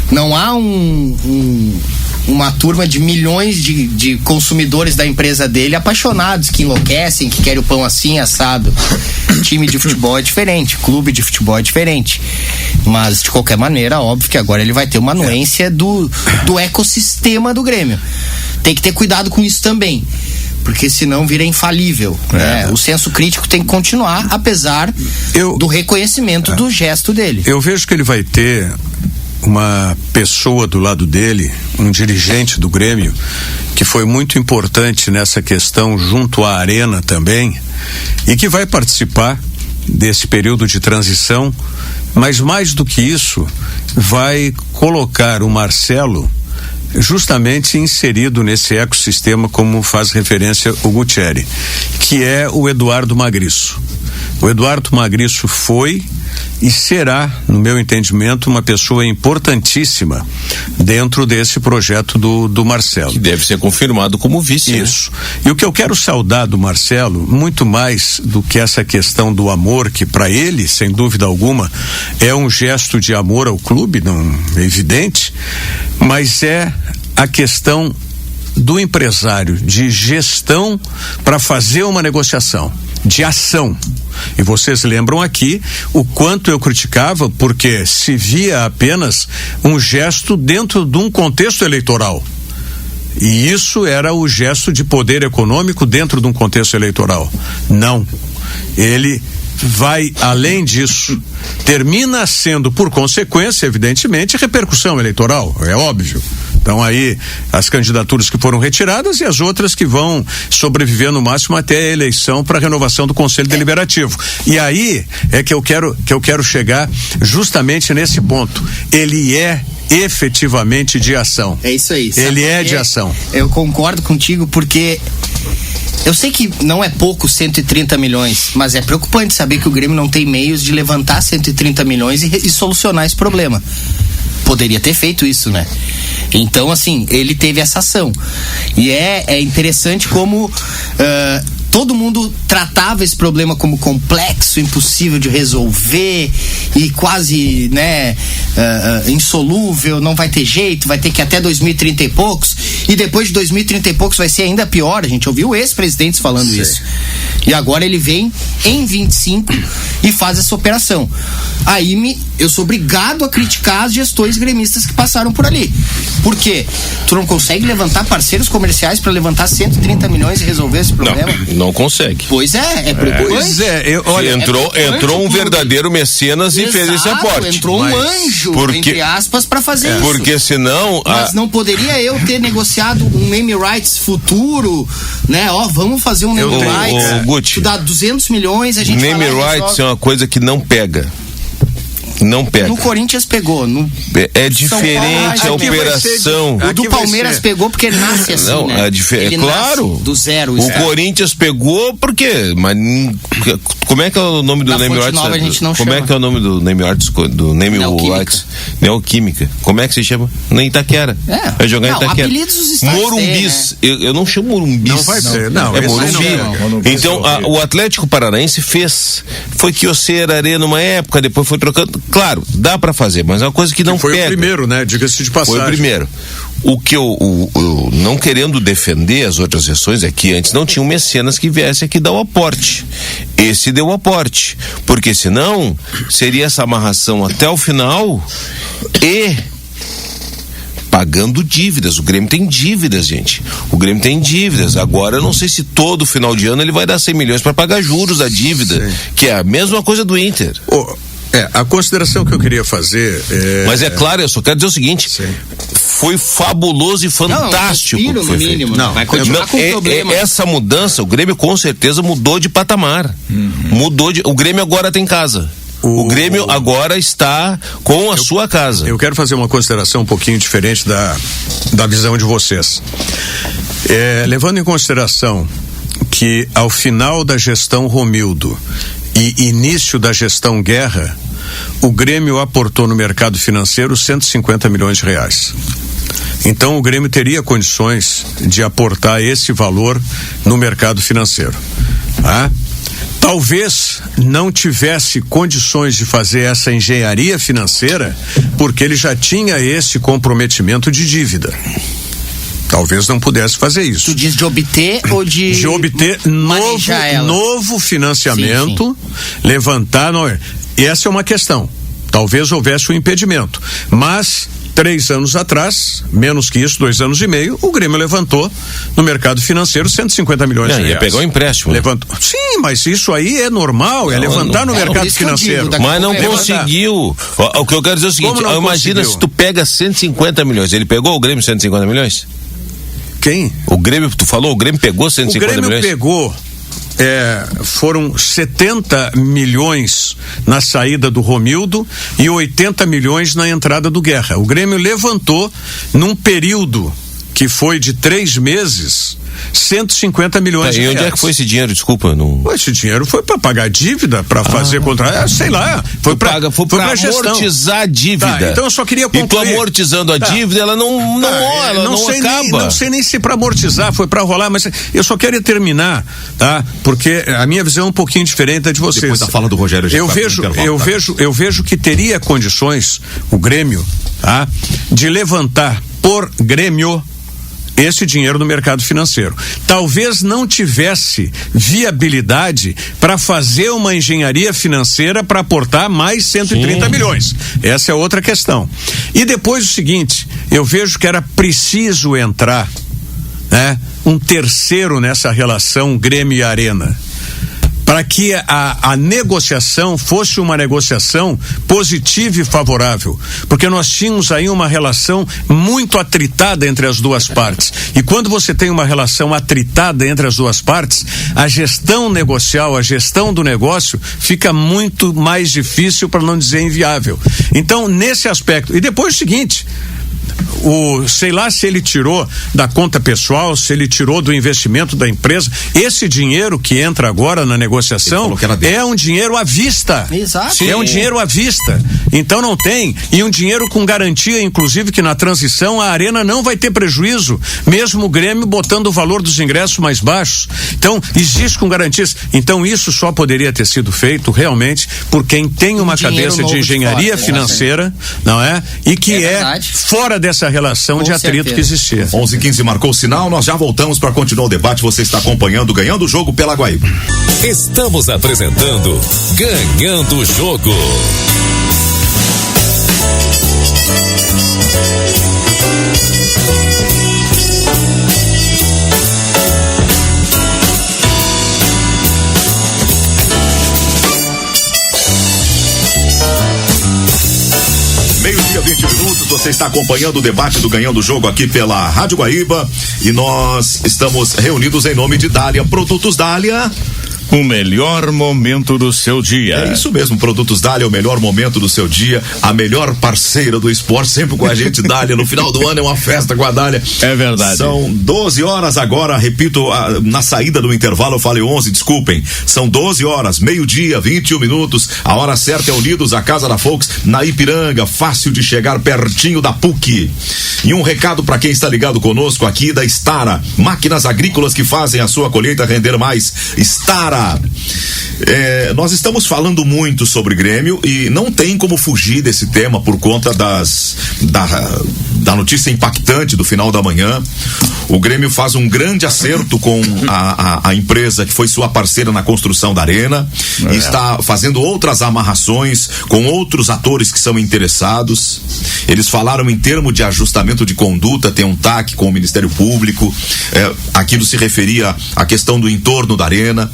não há uma turma de milhões de consumidores da empresa dele apaixonados, que enlouquecem, que querem o pão assim, assado. Time de futebol é diferente, clube de futebol é diferente, mas de qualquer maneira, óbvio que agora ele vai ter uma anuência do ecossistema do Grêmio. Tem que ter cuidado com isso também, porque senão vira infalível, né? O senso crítico tem que continuar, apesar do reconhecimento do gesto dele. Eu vejo que ele vai ter uma pessoa do lado dele, um dirigente do Grêmio, que foi muito importante nessa questão junto à Arena também, e que vai participar desse período de transição, mas mais do que isso, vai colocar o Marcelo justamente inserido nesse ecossistema, como faz referência o Gutierrez, que é o Eduardo Magriço. O Eduardo Magriço foi e será, no meu entendimento, uma pessoa importantíssima dentro desse projeto do Marcelo. Que deve ser confirmado como vice. Isso. E o que eu quero saudar do Marcelo, muito mais do que essa questão do amor, que para ele, sem dúvida alguma, é um gesto de amor ao clube, não é evidente, mas é a questão do empresário, de gestão para fazer uma negociação, de ação. E vocês lembram aqui o quanto eu criticava, porque se via apenas um gesto dentro de um contexto eleitoral. E isso era o gesto de poder econômico dentro de um contexto eleitoral. Não. Ele vai além disso. Termina sendo, por consequência, evidentemente, repercussão eleitoral, é óbvio. Então aí as candidaturas que foram retiradas e as outras que vão sobreviver no máximo até a eleição para a renovação do Conselho Deliberativo. E aí é que eu quero chegar justamente nesse ponto. Ele é efetivamente de ação. É isso aí. Ele é de ação. Eu concordo contigo, porque eu sei que não é pouco 130 milhões, mas é preocupante saber que o Grêmio não tem meios de levantar 130 milhões e solucionar esse problema. Poderia ter feito isso, né? Então, assim, ele teve essa ação. E é interessante como todo mundo tratava esse problema como complexo, impossível de resolver e quase, né, insolúvel, não vai ter jeito, vai ter que ir até 2030 e poucos, e depois de 2030 e poucos vai ser ainda pior. A gente ouviu ex-presidentes falando isso. E agora ele vem em 25 e faz essa operação. Aí eu sou obrigado a criticar as gestões gremistas que passaram por ali. Por quê? Tu não consegue levantar parceiros comerciais para levantar 130 milhões e resolver esse problema? Não consegue. Pois é preocupante. Pois é, olha, entrou um verdadeiro mecenas e fez esse aporte. Entrou um anjo, entre aspas, para fazer isso. Porque senão... Mas não poderia eu ter negociado um name rights futuro, né? Vamos fazer um name rights. Guti, tu dá 200 milhões, a gente name rights é uma coisa que não pega. Não pega. No Corinthians pegou. É diferente a operação. O do Palmeiras pegou porque nasce assim, não, né? É claro. Do zero. O Corinthians pegou porque... Mas como é que é o nome do name rights? A gente não como chama. É que é o nome do name rights? Do name rights? Neoquímica. Como é que se chama? Nem Itaquera. Vai jogar em Itaquera. Morumbis. Eu não chamo Morumbis. Não vai ser. Não, é Morumbi. Então, o Atlético Paranaense fez. Foi Kyocera Arena uma época, depois foi trocando. Claro, dá pra fazer, mas é uma coisa que não foi pega. Foi o primeiro, né? Diga-se de passagem. Foi o primeiro. O que eu não querendo defender as outras gestões é que antes não tinha um mecenas que viesse aqui dar o aporte. Esse deu o aporte. Porque senão seria essa amarração até o final e pagando dívidas. O Grêmio tem dívidas, gente. O Grêmio tem dívidas. Agora eu não sei se todo final de ano ele vai dar 100 milhões para pagar juros da dívida. Sim. Que é a mesma coisa do Inter. A consideração que eu queria fazer Mas é claro, eu só quero dizer o seguinte: foi fabuloso e fantástico. Não, no mínimo, não, vai continuar com o problema. Essa mudança, o Grêmio com certeza mudou de patamar. O Grêmio agora tem casa. O Grêmio agora está com a sua casa. Eu quero fazer uma consideração um pouquinho diferente da visão de vocês. Levando em consideração que ao final da gestão Romildo e início da gestão Guerra, o Grêmio aportou no mercado financeiro 150 milhões de reais. Então o Grêmio teria condições de aportar esse valor no mercado financeiro. Talvez não tivesse condições de fazer essa engenharia financeira porque ele já tinha esse comprometimento de dívida. Talvez não pudesse fazer isso. Tu diz de obter ou de obter novo financiamento, levantar. Essa é uma questão. Talvez houvesse um impedimento. Mas 3 anos atrás, menos que isso, 2 anos e meio, o Grêmio levantou no mercado financeiro 150 milhões de reais. Ia pegar um empréstimo. Levantou. Sim, mas isso aí é normal, levantar no mercado financeiro. Mas não conseguiu. O que eu quero dizer é o seguinte: imagina se tu pega 150 milhões. Ele pegou o Grêmio 150 milhões? Quem? O Grêmio, tu falou, o Grêmio pegou 150 milhões? O Grêmio pegou, foram 70 milhões na saída do Romildo e 80 milhões na entrada do Guerra. O Grêmio levantou num período que foi de 3 meses, 150 milhões de reais. E onde é que foi esse dinheiro? Desculpa, não. Esse dinheiro foi para pagar dívida, para fazer sei lá. Foi para amortizar a dívida. Tá, então eu só queria concluir. E tu amortizando a dívida, ela não acaba. Não sei nem se para amortizar, foi para rolar, mas eu só queria terminar, tá? Porque a minha visão é um pouquinho diferente da de vocês. Depois da fala do Rogério, eu vejo que teria condições o Grêmio, tá? De levantar por Grêmio esse dinheiro no mercado financeiro. Talvez não tivesse viabilidade para fazer uma engenharia financeira para aportar mais 130 milhões. Essa é outra questão. E depois o seguinte, eu vejo que era preciso entrar, né, um terceiro nessa relação Grêmio e Arena, para que a negociação fosse uma negociação positiva e favorável, porque nós tínhamos aí uma relação muito atritada entre as duas partes, e quando você tem uma relação atritada entre as duas partes, a gestão negocial, a gestão do negócio fica muito mais difícil, para não dizer inviável. Então, nesse aspecto, e depois o seguinte, sei lá se ele tirou da conta pessoal, se ele tirou do investimento da empresa, esse dinheiro que entra agora na negociação é um dinheiro à vista. Exato. É um dinheiro à vista. Então não tem, e um dinheiro com garantia, inclusive, que na transição a Arena não vai ter prejuízo, mesmo o Grêmio botando o valor dos ingressos mais baixos. Então, existe com garantias. Então, isso só poderia ter sido feito realmente por quem tem uma cabeça de engenharia financeira, não é? E que é fora dessa relação de atrito que existia. 11:15 marcou o sinal, nós já voltamos para continuar o debate. Você está acompanhando Ganhando o Jogo pela Guaíba. Estamos apresentando Ganhando o Jogo. Meio-dia, 20 minutos, você está acompanhando o debate do Ganhando o Jogo aqui pela Rádio Guaíba, e nós estamos reunidos em nome de Dália. Produtos Dália. O melhor momento do seu dia. É isso mesmo, Produtos Dália, o melhor momento do seu dia, a melhor parceira do esporte, sempre com a gente, Dália. No final do ano é uma festa com a Dália. É verdade. São 12 horas agora, repito, na saída do intervalo eu falei 11, desculpem. São 12 horas, meio-dia, 21 minutos. A hora certa é Unidos, a Casa da Folks, na Ipiranga, fácil de chegar, pertinho da PUC. E um recado para quem está ligado conosco aqui da Stara, máquinas agrícolas que fazem a sua colheita render mais. Stara. Nós estamos falando muito sobre Grêmio e não tem como fugir desse tema por conta da notícia impactante do final da manhã. O Grêmio faz um grande acerto com a empresa que foi sua parceira na construção da Arena e está fazendo outras amarrações com outros atores que são interessados. Eles falaram em termo de ajustamento de conduta, tem um TAC com o Ministério Público. Aquilo se referia à questão do entorno da Arena.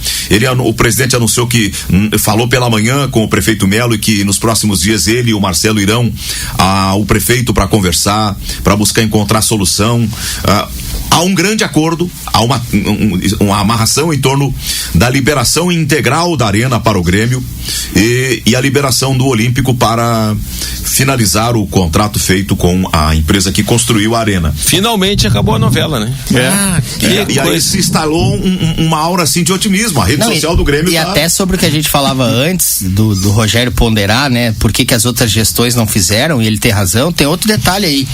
O presidente anunciou que falou pela manhã com o prefeito Melo e que nos próximos dias ele e o Marcelo irão ao prefeito para conversar, para buscar encontrar solução. Há um grande acordo, há uma amarração em torno da liberação integral da Arena para o Grêmio e a liberação do Olímpico para finalizar o contrato feito com a empresa que construiu a Arena. Finalmente acabou a novela, né? E aí se instalou uma aura assim de otimismo. A rede social do Grêmio e até sobre o que a gente falava antes do Rogério ponderar, né? Por que as outras gestões não fizeram, e ele tem razão, tem outro detalhe aí.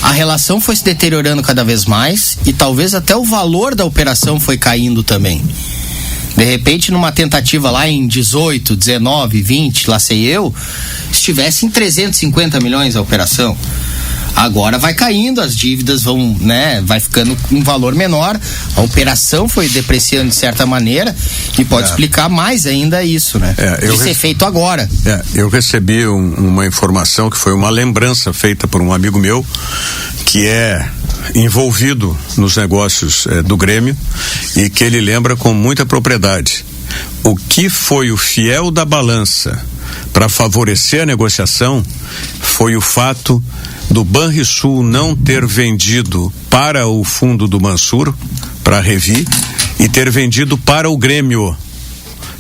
A relação foi se deteriorando cada vez mais e talvez até o valor da operação foi caindo também. De repente, numa tentativa lá em 18, 19, 20, lá sei eu, estivesse em 350 milhões a operação. Agora vai caindo, as dívidas vão, né, vai ficando com um valor menor, a operação foi depreciando de certa maneira e pode explicar mais ainda isso, né? De ser feito agora. Eu recebi uma informação que foi uma lembrança feita por um amigo meu que é envolvido nos negócios do Grêmio e que ele lembra com muita propriedade. O que foi o fiel da balança para favorecer a negociação foi o fato do Banrisul não ter vendido para o fundo do Mansur, para a Revi, e ter vendido para o Grêmio.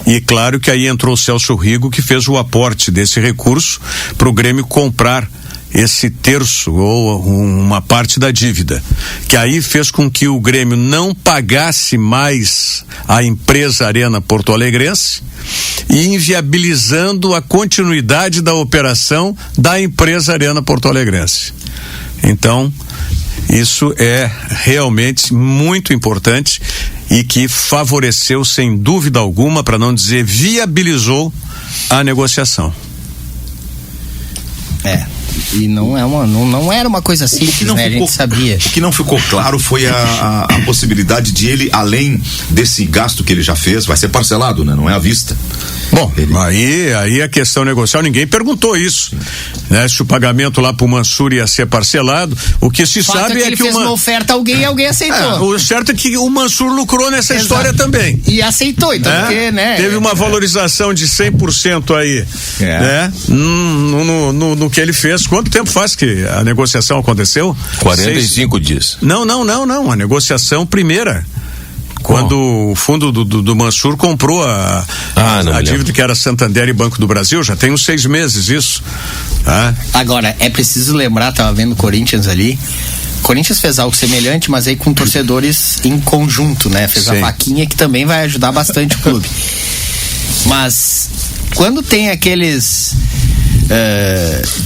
E claro que aí entrou o Celso Rigo, que fez o aporte desse recurso para o Grêmio comprar esse terço ou uma parte da dívida, que aí fez com que o Grêmio não pagasse mais a empresa Arena Porto Alegrense e inviabilizando a continuidade da operação da empresa Arena Porto Alegrense. Então, isso é realmente muito importante e que favoreceu, sem dúvida alguma, para não dizer viabilizou a negociação. E não era uma coisa simples, né? A gente sabia. O que não ficou claro foi a possibilidade de ele, além desse gasto que ele já fez, vai ser parcelado, né? Não é à vista. Bom, aí a questão negocial, ninguém perguntou isso, né? Se o pagamento lá pro Mansur ia ser parcelado, o que se sabe é que ele fez uma oferta a alguém aceitou. O certo é que o Mansur lucrou nessa história também. E aceitou, então, porque, né? Teve uma valorização de 100% aí, né? No que ele fez. Quanto tempo faz que a negociação aconteceu? 45 dias. Não. A negociação primeira. Quando o fundo do Mansur comprou a dívida que era Santander e Banco do Brasil, já tem uns 6 meses isso. Agora, é preciso lembrar, tava vendo o Corinthians ali. O Corinthians fez algo semelhante, mas aí com torcedores em conjunto, né? Fez a vaquinha que também vai ajudar bastante o clube. Mas quando tem aqueles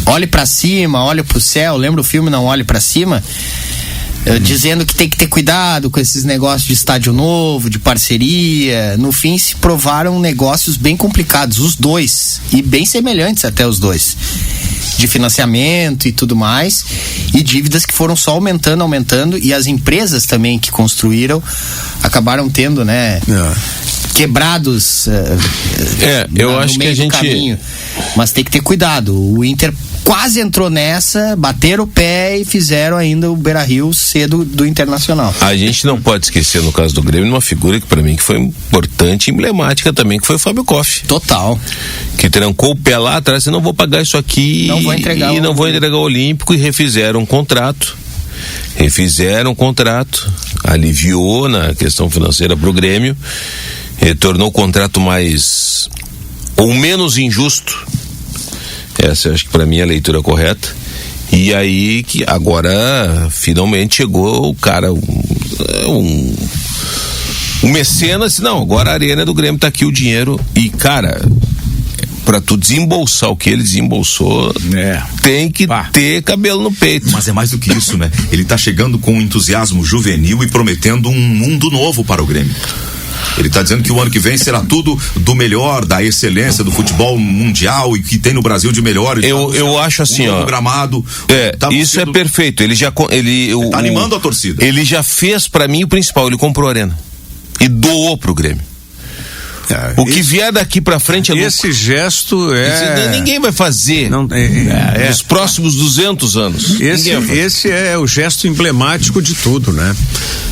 olhe pra cima, olhe pro céu, lembra o filme Não Olhe Pra Cima? Dizendo que tem que ter cuidado com esses negócios de estádio novo, de parceria. No fim se provaram negócios bem complicados, os dois, e bem semelhantes até os dois, de financiamento e tudo mais, e dívidas que foram só aumentando, e as empresas também que construíram acabaram tendo, né, quebrados eu acho no meio que a do caminho. Mas tem que ter cuidado. O Inter quase entrou nessa, bateram o pé e fizeram ainda o Beira-Rio cedo do Internacional. A gente não pode esquecer, no caso do Grêmio, uma figura que para mim que foi importante, emblemática também, que foi o Fábio Koff. Total. Que trancou o pé lá atrás e não vou pagar isso aqui, não vou entregar o Olímpico, e refizeram um contrato. Aliviou na questão financeira pro Grêmio, tornou o contrato mais ou menos injusto. Essa acho que para mim é a leitura correta. E aí que agora finalmente chegou o cara, um mecenas. Não, agora a Arena é do Grêmio, tá aqui o dinheiro. E cara, pra tu desembolsar o que ele desembolsou, tem que ter cabelo no peito. Mas é mais do que isso, né? Ele tá chegando com um entusiasmo juvenil e prometendo um mundo novo para o Grêmio. Ele está dizendo que o ano que vem será tudo do melhor, da excelência do futebol mundial e que tem no Brasil de melhor. Eu acho assim, gramado. Isso é perfeito. Ele tá animando a torcida. Ele já fez para mim o principal. Ele comprou a Arena e doou pro Grêmio. Que vier daqui pra frente é esse gesto ninguém vai fazer nos próximos 200 anos. Esse é o gesto emblemático de tudo, né?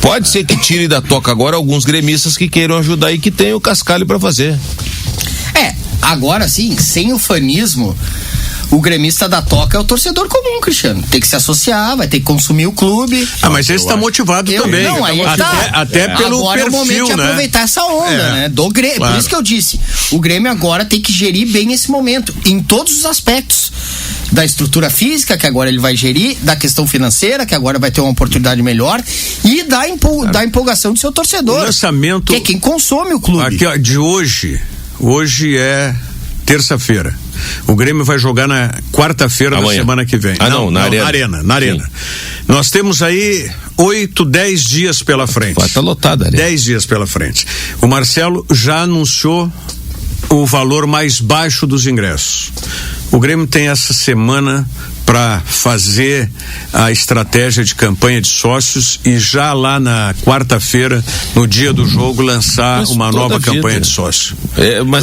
Pode ser que tire da toca agora alguns gremistas que queiram ajudar e que tenham o cascalho pra fazer. Agora sim, sem o fanismo, o gremista da toca é o torcedor comum, Cristiano. Tem que se associar, vai ter que consumir o clube. Mas esse está motivado também. Não, aí até pelo agora perfil, é o momento de aproveitar essa onda, né? Do Grêmio. Claro. Por isso que eu disse, o Grêmio agora tem que gerir bem esse momento, em todos os aspectos. Da estrutura física, que agora ele vai gerir, da questão financeira, que agora vai ter uma oportunidade melhor, e da empolgação do seu torcedor. O lançamento, que é quem consome o clube. Aqui, ó, de hoje é terça-feira. O Grêmio vai jogar na quarta-feira da semana que vem. Na Arena. Nós temos aí 8, 10 dias pela frente. Vai estar lotada a Arena. 10 dias pela frente. O Marcelo já anunciou o valor mais baixo dos ingressos. O Grêmio tem essa semana para fazer a estratégia de campanha de sócios e já lá na quarta-feira, no dia do jogo, lançar uma nova campanha de sócio.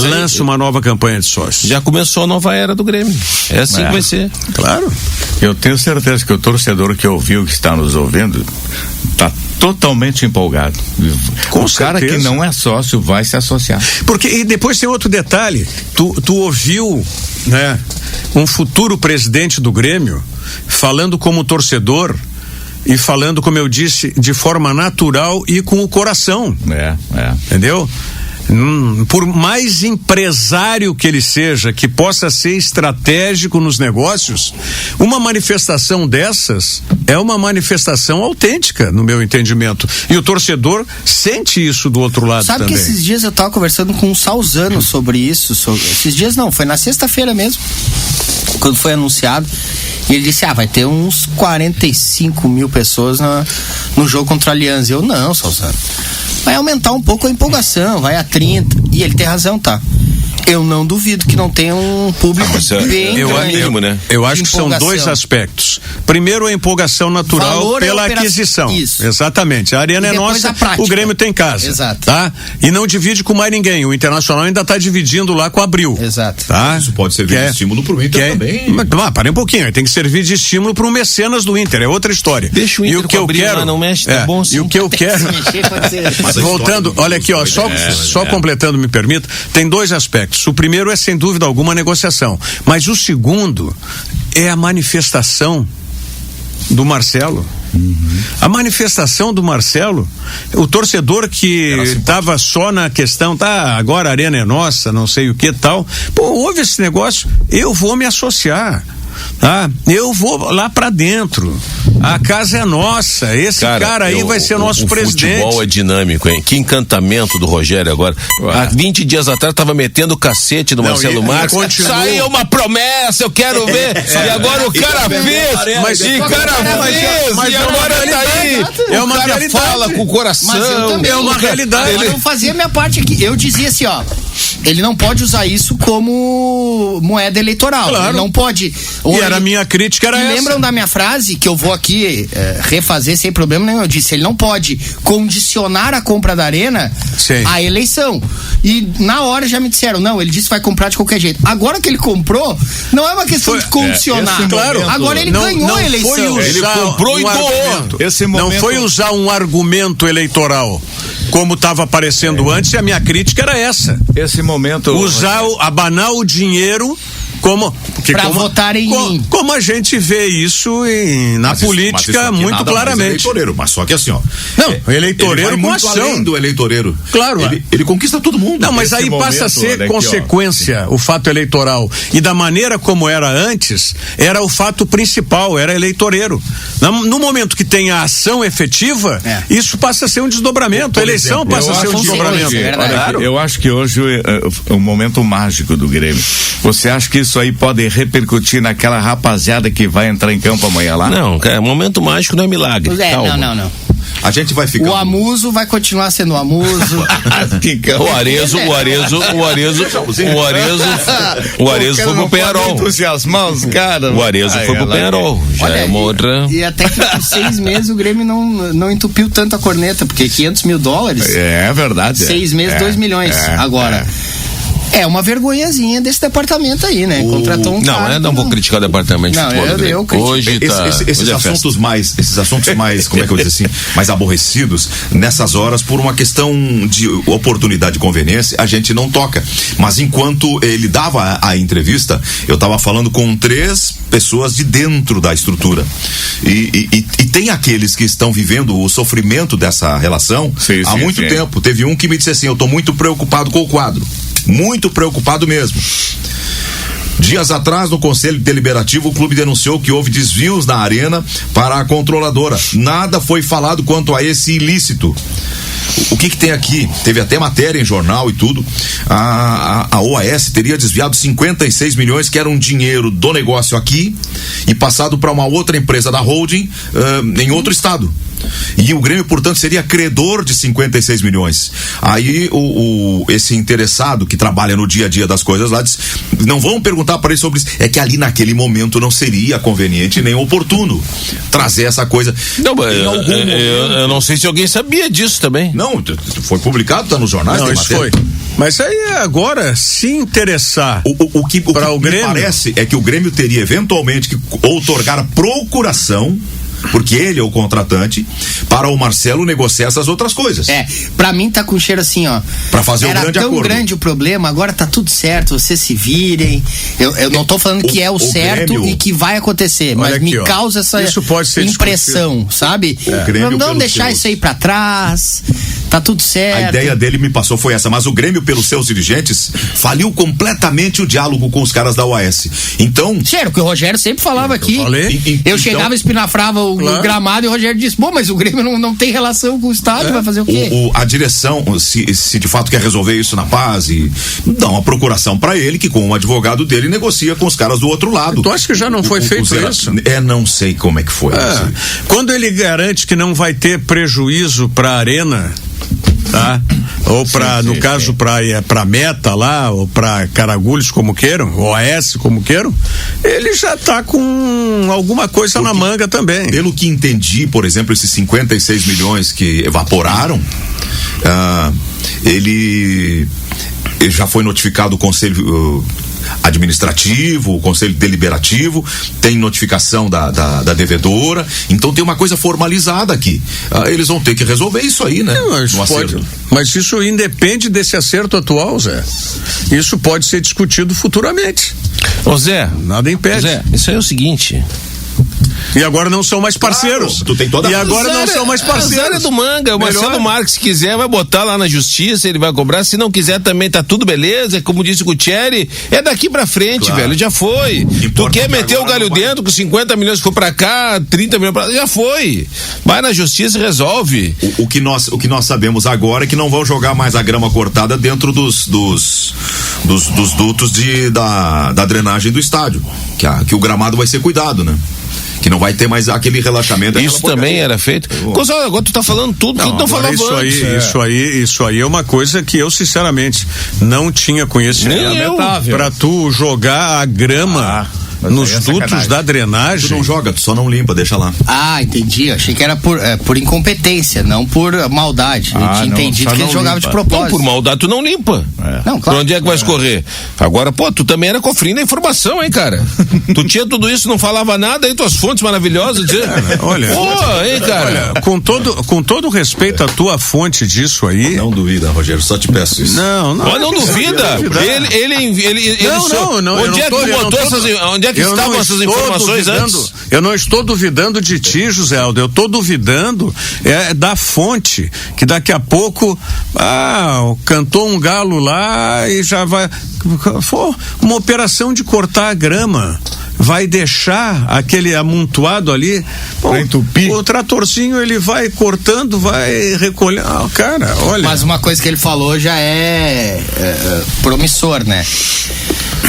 Lança uma nova campanha de sócio. Já começou a nova era do Grêmio. É assim que vai ser. Claro. Eu tenho certeza que o torcedor que ouviu, que está nos ouvindo, está totalmente empolgado. O cara que não é sócio vai se associar. Porque, e depois tem outro detalhe, tu ouviu, né, um futuro presidente do Grêmio falando como torcedor e falando, como eu disse, de forma natural e com o coração. Entendeu? por mais empresário que ele seja, que possa ser estratégico nos negócios, uma manifestação dessas é uma manifestação autêntica, no meu entendimento. E o torcedor sente isso do outro lado. Sabe também. Que esses dias eu estava conversando com o Salzano sobre isso. Esses dias não, foi na sexta-feira mesmo, quando foi anunciado. E ele disse, vai ter uns 45 mil pessoas no jogo contra a Alianza. Eu, não, Salzano. Vai aumentar um pouco a empolgação, vai a 30. E ele tem razão, tá? Eu não duvido que não tenha um público bem grande. Eu acho que são dois aspectos. Primeiro, a empolgação natural valor pela aquisição. Isso. Exatamente. A arena é nossa, o Grêmio tem casa. Exato. Tá? E não divide com mais ninguém. O Internacional ainda está dividindo lá com a Abril. Exato. Tá? Isso pode servir de estímulo para o Inter também. Parem um pouquinho. Tem que servir de estímulo para o mecenas do Inter. É outra história. Deixa o Inter e o que eu quero lá, não mexe, tá bom sim. E o que eu quero... Voltando, olha aqui, só completando, me permita, tem dois aspectos. O primeiro é, sem dúvida alguma, a negociação. Mas o segundo é a manifestação do Marcelo. A manifestação do Marcelo, o torcedor que estava só na questão, agora a arena é nossa, não sei o que tal. Houve esse negócio, eu vou me associar. Eu vou lá pra dentro. A casa é nossa. Esse cara aí vai ser nosso presidente. O futebol é dinâmico, hein? Que encantamento do Rogério agora. Há 20 dias atrás tava metendo o cacete do Marcelo Marques. Isso aí é uma promessa, eu quero ver. E agora o cara fez. Mas e agora tá aí. É uma realidade. Fala com o coração. É uma realidade. Eu fazia a minha parte aqui. Eu dizia assim, ele não pode usar isso como moeda eleitoral. Claro. Ele não pode. E a minha crítica era essa. Lembram da minha frase, que eu vou aqui refazer sem problema nenhum? Eu disse, ele não pode condicionar a compra da arena à eleição. E na hora já me disseram, não, ele disse que vai comprar de qualquer jeito. Agora que ele comprou, não é uma questão de condicionar. Claro. Agora ele ganhou a eleição. Ele comprou e doou. Não foi usar um argumento eleitoral como estava aparecendo antes, e a minha crítica era essa. Esse momento... Abanar o dinheiro para votar em mim. Como a gente vê isso na política muito claramente. Mas só que assim, o eleitoreiro com ação. Além do eleitoreiro. Claro. Ele conquista todo mundo. Não, mas aí passa a ser consequência o fato eleitoral. E da maneira como era antes, era o fato principal, era eleitoreiro. No momento que tem a ação efetiva, isso passa a ser um desdobramento. A eleição passa a ser um desdobramento. Eu acho que hoje é um momento mágico do Grêmio. Você acha que isso aí pode repercutir naquela rapaziada que vai entrar em campo amanhã lá? Não, cara, momento mágico não é milagre. Não. A gente vai ficar. O Amuso vai continuar sendo o Amuso. O Arezo foi pro Penharol. O Arezo foi pro Penharol. Já é uma outra. E até que por 6 meses o Grêmio não entupiu tanto a corneta, porque $500 mil. É verdade. 6 meses, 2 milhões. Agora. É uma vergonhazinha desse departamento aí, né? Contratou um cara. Não vou criticar o departamento de futebol. Hoje esses assuntos mais, como é que eu digo assim, mais aborrecidos, nessas horas, por uma questão de oportunidade e conveniência, a gente não toca. Mas enquanto ele dava a entrevista, eu tava falando com 3 pessoas de dentro da estrutura. E tem aqueles que estão vivendo o sofrimento dessa relação há muito tempo. Teve um que me disse assim, eu tô muito preocupado com o quadro. Muito preocupado mesmo. Dias atrás, no Conselho Deliberativo, o clube denunciou que houve desvios na arena para a controladora. Nada foi falado quanto a esse ilícito. O que tem aqui? Teve até matéria em jornal e tudo. A OAS teria desviado 56 milhões, que era um dinheiro do negócio aqui, e passado para uma outra empresa da holding em outro estado. E o Grêmio, portanto, seria credor de 56 milhões. Aí esse interessado que trabalha no dia a dia das coisas lá diz, não vão perguntar para ele sobre isso. É que ali naquele momento não seria conveniente nem oportuno trazer essa coisa. Não, eu não sei se alguém sabia disso também. Não, foi publicado, tá nos jornais. Não, isso foi. Mas aí agora, se interessar o que me parece é que o Grêmio teria eventualmente que outorgar a procuração, porque ele é o contratante, para o Marcelo negociar essas outras coisas. Pra mim tá com cheiro assim, pra fazer um grande acordo. Era tão grande o problema, agora tá tudo certo, vocês se virem. Eu não tô falando que é o certo Grêmio, e que vai acontecer, mas aqui, me causa essa impressão, sabe? Vamos deixar isso aí pra trás. tá tudo certo. A ideia dele me passou foi essa, mas o Grêmio, pelos seus dirigentes, faliu completamente o diálogo com os caras da OAS. Então... Sério, que o Rogério sempre falava aqui. Eu chegava, espinafrava o gramado e o Rogério disse, bom, mas o Grêmio não tem relação com o estádio, vai fazer o quê? A direção, se de fato quer resolver isso na paz, e dá uma procuração pra ele, que com o advogado dele negocia com os caras do outro lado. Tu acha que já não foi feito isso? Não sei como é que foi. Quando ele garante que não vai ter prejuízo pra Arena, tá? Ou no caso pra Meta lá, ou pra Caragulhos, como queiram, ou AS, como queiram, ele já tá com alguma coisa na manga também. Pelo que entendi, por exemplo, esses 56 milhões que evaporaram, ele já foi notificado o Conselho Administrativo, o Conselho Deliberativo, tem notificação da devedora, então tem uma coisa formalizada aqui. Eles vão ter que resolver isso aí, né? Mas isso independe desse acerto atual, Zé. Isso pode ser discutido futuramente. Ô Zé, nada impede. Zé, isso aí é o seguinte. E agora não são mais parceiros. Claro, tu tem toda e agora não são mais parceiros. A área do Manga, o Marcelo Marques, se quiser, vai botar lá na justiça, ele vai cobrar. Se não quiser, também tá tudo beleza. Como disse o Gutierrez, é daqui pra frente, velho. Já foi. Tu quer meter o galho dentro com 50 milhões que for pra cá, 30 milhões pra lá, já foi. Vai na justiça e resolve. O que nós sabemos agora é que não vão jogar mais a grama cortada dentro dos dutos da drenagem do estádio. Que o gramado vai ser cuidado, né? Que não vai ter mais aquele relaxamento. Isso também era feito. Gonçalo, agora tu tá falando tudo que não falava antes. Isso aí é uma coisa que eu, sinceramente, não tinha conhecimento. Pra tu jogar a grama nos dutos da drenagem. Tu não joga, tu só não limpa, deixa lá. Entendi. Achei que era por incompetência, não por maldade. Eu tinha entendido que ele jogava de propósito. Não, por maldade tu não limpa. Não, claro. Pra onde é que vai escorrer? Agora, tu também era cofrinho da informação, hein, cara? Tu tinha tudo isso, não falava nada, aí tuas fontes maravilhosas. Olha, cara. Olha, com todo respeito à tua fonte disso aí. Não duvida, Rogério, só te peço isso. Não duvida. Ele não. Onde é que tu botou essas... Onde é que estavam essas informações antes? Eu não estou duvidando de ti, José Aldo, eu estou duvidando da fonte, que daqui a pouco cantou um galo lá e já vai uma operação de cortar a grama, vai deixar aquele amontoado ali, o tratorzinho ele vai cortando, vai recolhendo, cara, olha. Mas uma coisa que ele falou já é promissor, né?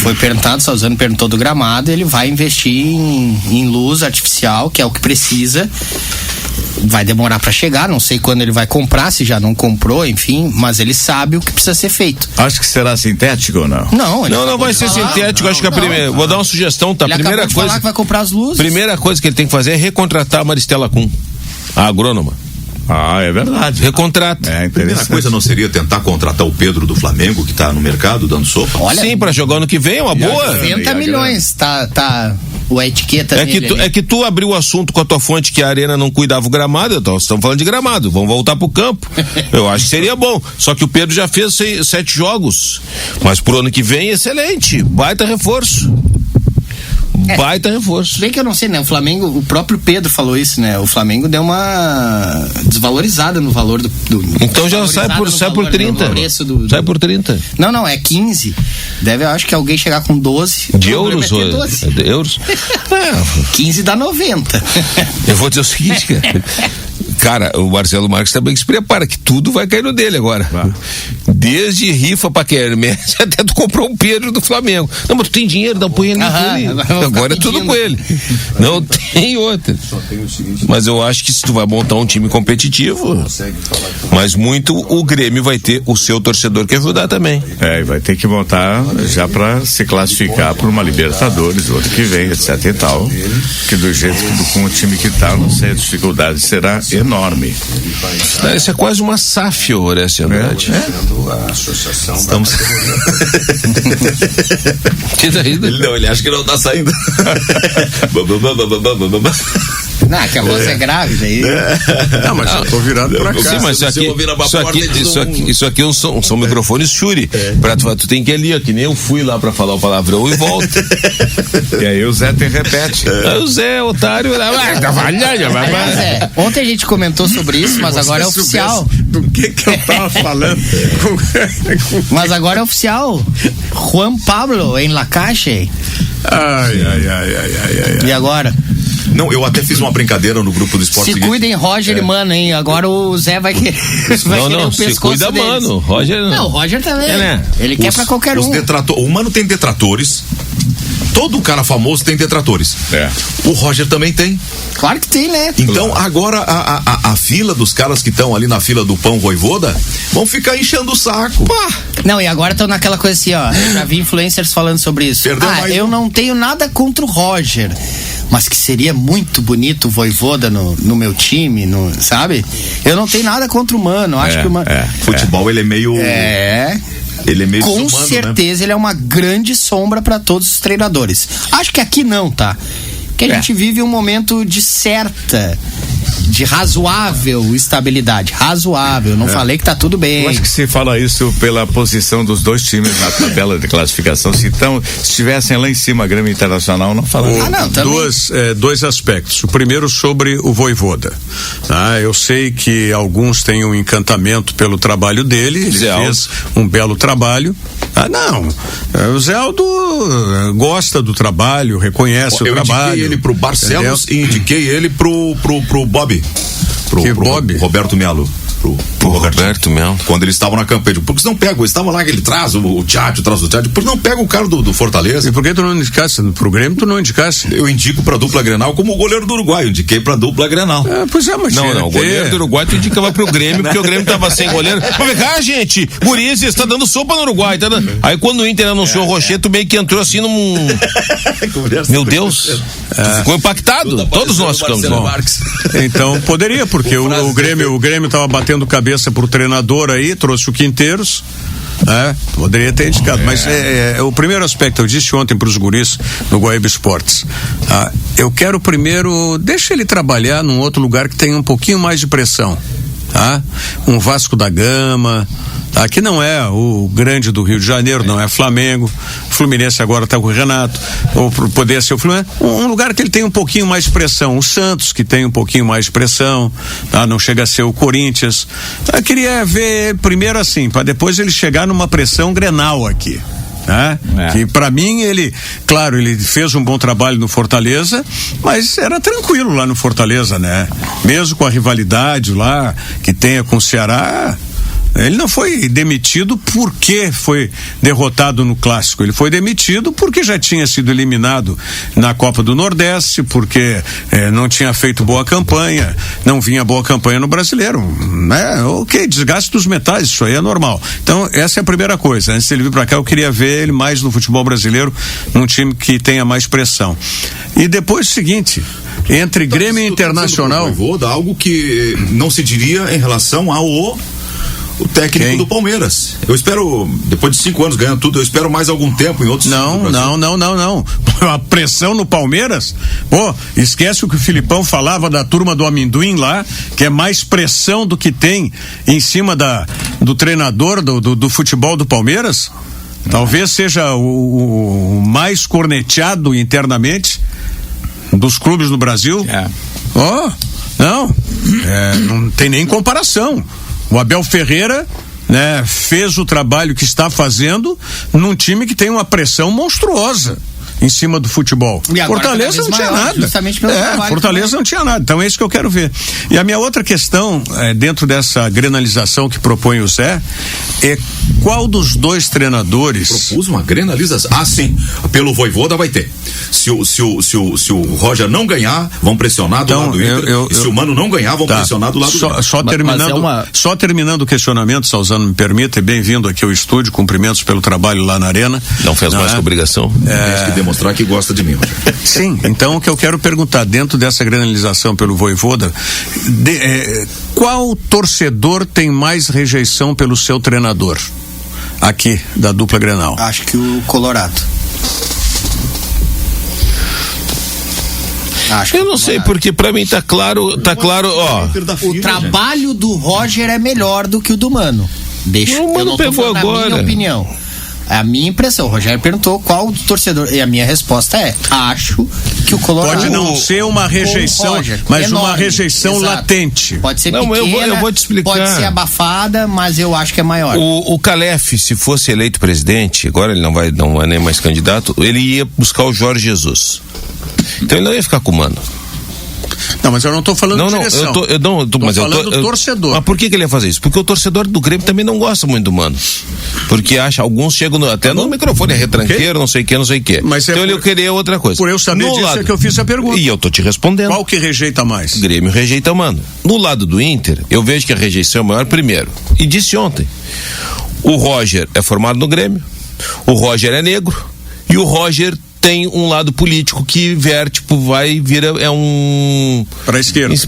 Foi perguntado, o Salzano perguntou do gramado, ele vai investir em luz artificial, que é o que precisa. Vai demorar para chegar, não sei quando ele vai comprar, se já não comprou, enfim, mas ele sabe o que precisa ser feito. Acho que será sintético ou não? Não vai ser sintético, acho que vou dar uma sugestão, tá? Primeira coisa, falar que vai comprar as luzes. Primeira coisa que ele tem que fazer é recontratar a Maristela Kuhn, a agrônoma. É verdade. Recontrata. A primeira coisa não seria tentar contratar o Pedro do Flamengo, que tá no mercado dando sopa? Sim, pra jogar ano que vem é uma boa. 90 milhões, tá a etiqueta é que tu abriu o assunto com a tua fonte que a Arena não cuidava o gramado, então estamos falando de gramado, vamos voltar pro campo. Eu acho que seria bom, só que o Pedro já fez 7 jogos, mas pro ano que vem, excelente, baita reforço. Baita reforço. Bem que eu não sei, né? O Flamengo, o próprio Pedro falou isso, né? O Flamengo deu uma desvalorizada no valor do então já sai por 30. Sai por 30. Não, é 15. Eu acho que alguém chegar com 12. De euros? De euros? 15 dá 90. Eu vou dizer o seguinte, cara, o Marcelo Marques também se prepara, que tudo vai cair no dele agora. Desde rifa pra Quermesse, até tu comprou um Pedro do Flamengo. Não, mas tu tem dinheiro, dá um punho ali. Agora é tudo com ele. Não tem outra. Mas eu acho que se tu vai montar um time competitivo, mas muito o Grêmio vai ter o seu torcedor que ajudar também. E vai ter que montar já pra se classificar por uma Libertadores, outro que vem, etc e tal. Que do jeito que com o time que tá, não sei, a dificuldade será enorme. Isso é quase uma SAF, Horácio Andrade. Estamos. Ele acha que não tá saindo. Não, que a voz é grave daí. Não, mas eu tô virado pra cá. Sim, mas isso aqui são microfones Shure. Tu tem que ir ali, ó, que nem eu fui lá pra falar o palavrão e volto. E aí o Zé te repete. O Zé, otário. Ontem a gente comentou sobre isso, mas agora é oficial. Do que eu tava falando? Mas agora é oficial. Juan Pablo em La Caixa. Ai. E agora? Não, eu até fiz uma brincadeira no grupo do Esporte. Se cuidem, Roger e Mano, hein? Agora o Zé vai querer. Não, se cuida, deles. Mano. Roger não. Não, o Roger também. Né? Ele quer pra qualquer um. O Mano tem detratores. Todo cara famoso tem detratores. O Roger também tem. Claro que tem, né? Então agora a fila dos caras que estão ali na fila do pão Voivoda vão ficar enchendo o saco. Pá. Não, e agora estão naquela coisa assim, ó. Eu já vi influencers falando sobre isso. Eu não tenho nada contra o Roger, mas que seria muito bonito o Voivoda no meu time, sabe? Eu não tenho nada contra o Mano. Acho que o Mano. Futebol ele é meio. Ele é meio com certeza, né? Ele é uma grande sombra para todos os treinadores. Acho que aqui não, tá? Porque a gente vive um momento de razoável estabilidade. Razoável, não falei que tá tudo bem. Eu acho que se fala isso pela posição dos dois times na tabela de classificação. Se estivessem lá em cima, Grêmio Internacional, não falaria. Dois aspectos. O primeiro sobre o Voivoda. Eu sei que alguns têm um encantamento pelo trabalho dele. Ele fez um belo trabalho. O Zé Aldo gosta do trabalho, reconhece o trabalho. Eu indiquei ele pro Barcelos e indiquei ele pro Bob. Pro Roberto Melo. Pro Roberto Melo. Quando eles estavam na campanha. Porque se não pega, eles estavam lá que ele traz o Tchatcho, porque não pega o cara do Fortaleza. E por que tu não indicasse? Pro Grêmio tu não indicasse? Eu indico pra dupla Grenal como o goleiro do Uruguai. Eu indiquei pra dupla Grenal. Mas o goleiro do Uruguai tu indicava pro Grêmio, porque o Grêmio tava sem goleiro. Mas vem cá, gente, Gurias, tá dando sopa no Uruguai. Aí quando o Inter anunciou o Rocheto, meio que entrou assim num. Meu Deus. Ficou impactado. Todos nós ficamos. Então poderia, porque o Grêmio tava batendo cabeça pro treinador aí, trouxe o Quinteiros. Poderia ter indicado, mas o primeiro aspecto, eu disse ontem pros guris no Guaíba Esportes, eu quero primeiro, deixa ele trabalhar num outro lugar que tenha um pouquinho mais de pressão, um Vasco da Gama, que não é o grande do Rio de Janeiro, não é Flamengo. Fluminense agora está com o Renato, ou poderia ser o Fluminense. Um lugar que ele tem um pouquinho mais de pressão. O Santos, que tem um pouquinho mais de pressão, não chega a ser o Corinthians. Eu queria ver primeiro assim, para depois ele chegar numa pressão Grenal aqui. Que pra mim ele fez um bom trabalho no Fortaleza, mas era tranquilo lá no Fortaleza, né? Mesmo com a rivalidade lá que tenha com o Ceará. Ele não foi demitido porque foi derrotado no Clássico. Ele foi demitido porque já tinha sido eliminado na Copa do Nordeste, porque não tinha feito boa campanha, não vinha boa campanha no Brasileiro. Desgaste dos metais, isso aí é normal. Então, essa é a primeira coisa. Antes de ele vir pra cá, eu queria ver ele mais no futebol brasileiro, num time que tenha mais pressão. E depois o seguinte, entre Grêmio e Internacional... Algo que não se diria em relação ao técnico do Palmeiras. Eu espero, depois de 5 anos ganhando tudo, eu espero mais algum tempo em outros times do Brasil. Não. A pressão no Palmeiras, esquece o que o Filipão falava da turma do amendoim lá, que é mais pressão do que tem em cima do treinador do futebol do Palmeiras. Talvez seja o mais corneteado internamente dos clubes no Brasil. Não tem nem comparação. O Abel Ferreira, fez o trabalho que está fazendo num time que tem uma pressão monstruosa em cima do futebol. Fortaleza não tinha nada. Fortaleza não tinha nada. Então é isso que eu quero ver. E a minha outra questão, dentro dessa grenalização que propõe o Zé, é qual dos dois treinadores... Propus uma grenalização? Sim. Pelo Voivoda vai ter. Se o Roger não ganhar, vão pressionar do lado do Inter. Se o Mano não ganhar, vão pressionar do lado do Inter. Só terminando o questionamento, Salzano, me permita, bem-vindo aqui ao estúdio, cumprimentos pelo trabalho lá na Arena. Não fez mais que obrigação. Tem que demonstrar que gosta de mim, Roger. Sim, então o que eu quero perguntar, dentro dessa granalização pelo Voivoda, qual torcedor tem mais rejeição pelo seu treinador? Aqui, da dupla Grenal. Acho que o Colorado. Eu não sei, porque pra mim tá claro, ó. O trabalho do Roger é melhor do que o do Mano. O Mano pegou agora. Na minha opinião. É a minha impressão. O Rogério perguntou qual torcedor. E a minha resposta é: acho que o Colorado. Pode não ser uma rejeição, mas enorme, uma rejeição latente. Pode ser pequena, eu vou te explicar. Pode ser abafada, mas eu acho que é maior. O Calef, se fosse eleito presidente, agora ele não é nem mais candidato, ele ia buscar o Jorge Jesus. Então ele não ia ficar com o Mano. Não, mas eu não estou falando de direção. Eu tô falando do torcedor. Mas por que ele ia fazer isso? Porque o torcedor do Grêmio também não gosta muito do Mano. Porque alguns chegam no microfone, é retranqueiro, não sei o que. Mas então ele queria outra coisa. Por eu saber disso é que eu fiz a pergunta. E eu tô te respondendo. Qual que rejeita mais? O Grêmio rejeita o Mano. No lado do Inter, eu vejo que a rejeição é maior primeiro. E disse ontem, o Roger é formado no Grêmio, o Roger é negro e o Roger tem um lado político que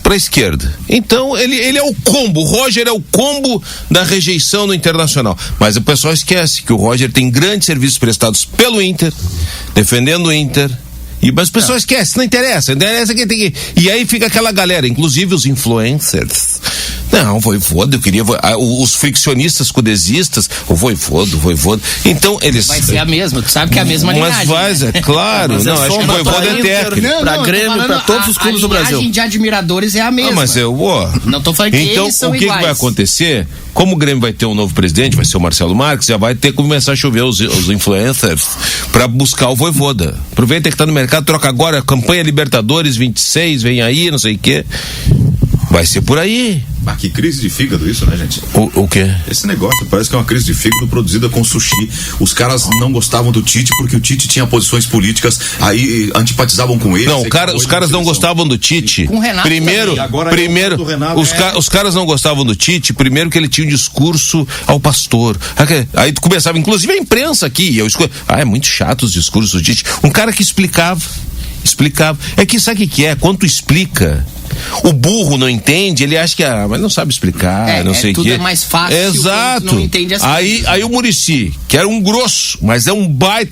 pra esquerda. Então ele é o combo, o Roger é o combo da rejeição no Internacional. Mas o pessoal esquece que o Roger tem grandes serviços prestados pelo Inter, defendendo o Inter. Mas o pessoal esquece, não interessa quem tem que... E aí fica aquela galera, inclusive os influencers. Não, Voivoda, eu queria... Os friccionistas cudesistas, o Voivoda. Então eles... Vai ser a mesma, tu sabe que é a mesma linhagem. Mas é claro, acho que o Voivoda é técnico. Pra Grêmio, pra todos os clubes do Brasil. A linhagem de admiradores é a mesma. Mas não tô falando que eles são iguais. Então, o que vai acontecer? Como o Grêmio vai ter um novo presidente, vai ser o Marcelo Marques, já vai ter que começar a chover os influencers pra buscar o Voivoda. Aproveita que tá no mercado, troca agora, campanha Libertadores 26, vem aí, não sei o quê. Vai ser por aí. Mas que crise de fígado isso, né, gente? O quê? Esse negócio parece que é uma crise de fígado produzida com sushi. Os caras não gostavam do Tite porque o Tite tinha posições políticas, aí antipatizavam com ele. Não, os caras não gostavam do Tite. Com o Renato primeiro, os caras não gostavam do Tite, primeiro que ele tinha um discurso ao pastor. Aí começava, inclusive a imprensa aqui, é muito chato os discursos do Tite. Um cara que explicava. É que sabe o que é? Quando tu explica, o burro não entende, ele acha que mas não sabe explicar, não sei o quê. Tudo é mais fácil. Exato. Não entende as aí o Muricy, que era um grosso, mas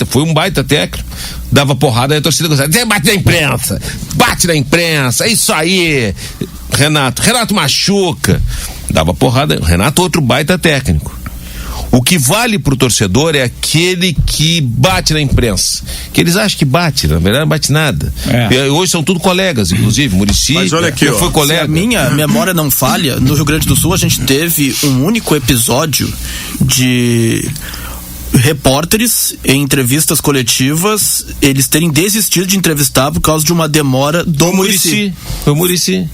foi um baita técnico, dava porrada, aí a torcida gostava, bate na imprensa, é isso aí. Renato machuca, dava porrada, Renato outro baita técnico. O que vale pro torcedor é aquele que bate na imprensa. Que eles acham que bate, na verdade não bate nada. Hoje são tudo colegas, inclusive, Muricy. Mas olha aqui, foi colega. Se a minha memória não falha, no Rio Grande do Sul a gente teve um único episódio de repórteres em entrevistas coletivas, eles terem desistido de entrevistar por causa de uma demora do Muricy. Foi o Muricy.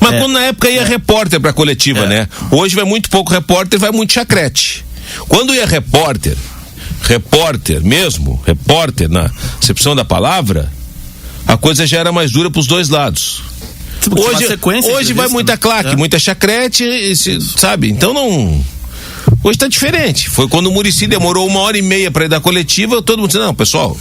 Mas quando na época ia repórter pra coletiva, né? Hoje vai muito pouco repórter, vai muito chacrete. Quando ia repórter na acepção da palavra, a coisa já era mais dura pros dois lados. Hoje vai muita claque, muita chacrete, sabe? Então não... Hoje tá diferente. Foi quando o Muricy demorou 1h30 pra ir da coletiva, todo mundo disse, não, pessoal...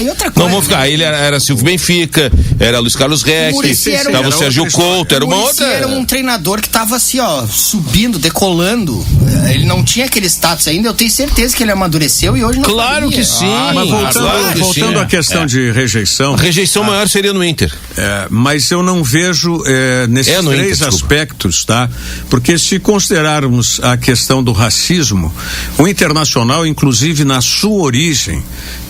E outra coisa. Não vão ficar. Ele era Silvio Benfica, era Luiz Carlos Reck, estava o Sérgio Couto, era uma outra. Era um treinador que estava assim, subindo, decolando. Ele não tinha aquele status ainda. Eu tenho certeza que ele amadureceu e hoje não. Claro que sim. Mas voltando à questão de rejeição. A rejeição maior seria no Inter. Mas eu não vejo nesses três aspectos, tá? Porque se considerarmos a questão do racismo, o Internacional, inclusive na sua origem,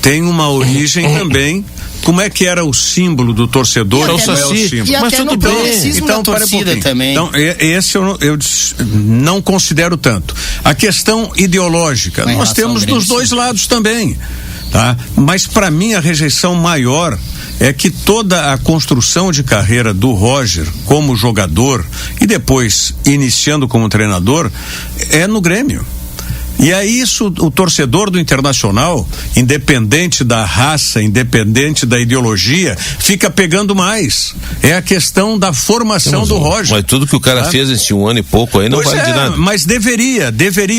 tem uma origem também. Como é que era o símbolo do torcedor? E até o símbolo. Mas tudo bem. Então, da torcida também. Então, esse eu não considero tanto. A questão ideológica, nós temos dos dois lados também, tá? Mas para mim a rejeição maior é que toda a construção de carreira do Roger como jogador e depois iniciando como treinador é no Grêmio. E é isso, o torcedor do Internacional, independente da raça, independente da ideologia, fica pegando mais. É a questão da formação do Roger. Mas tudo que o cara fez esse 1 ano e pouco aí não vale de nada. Mas deveria,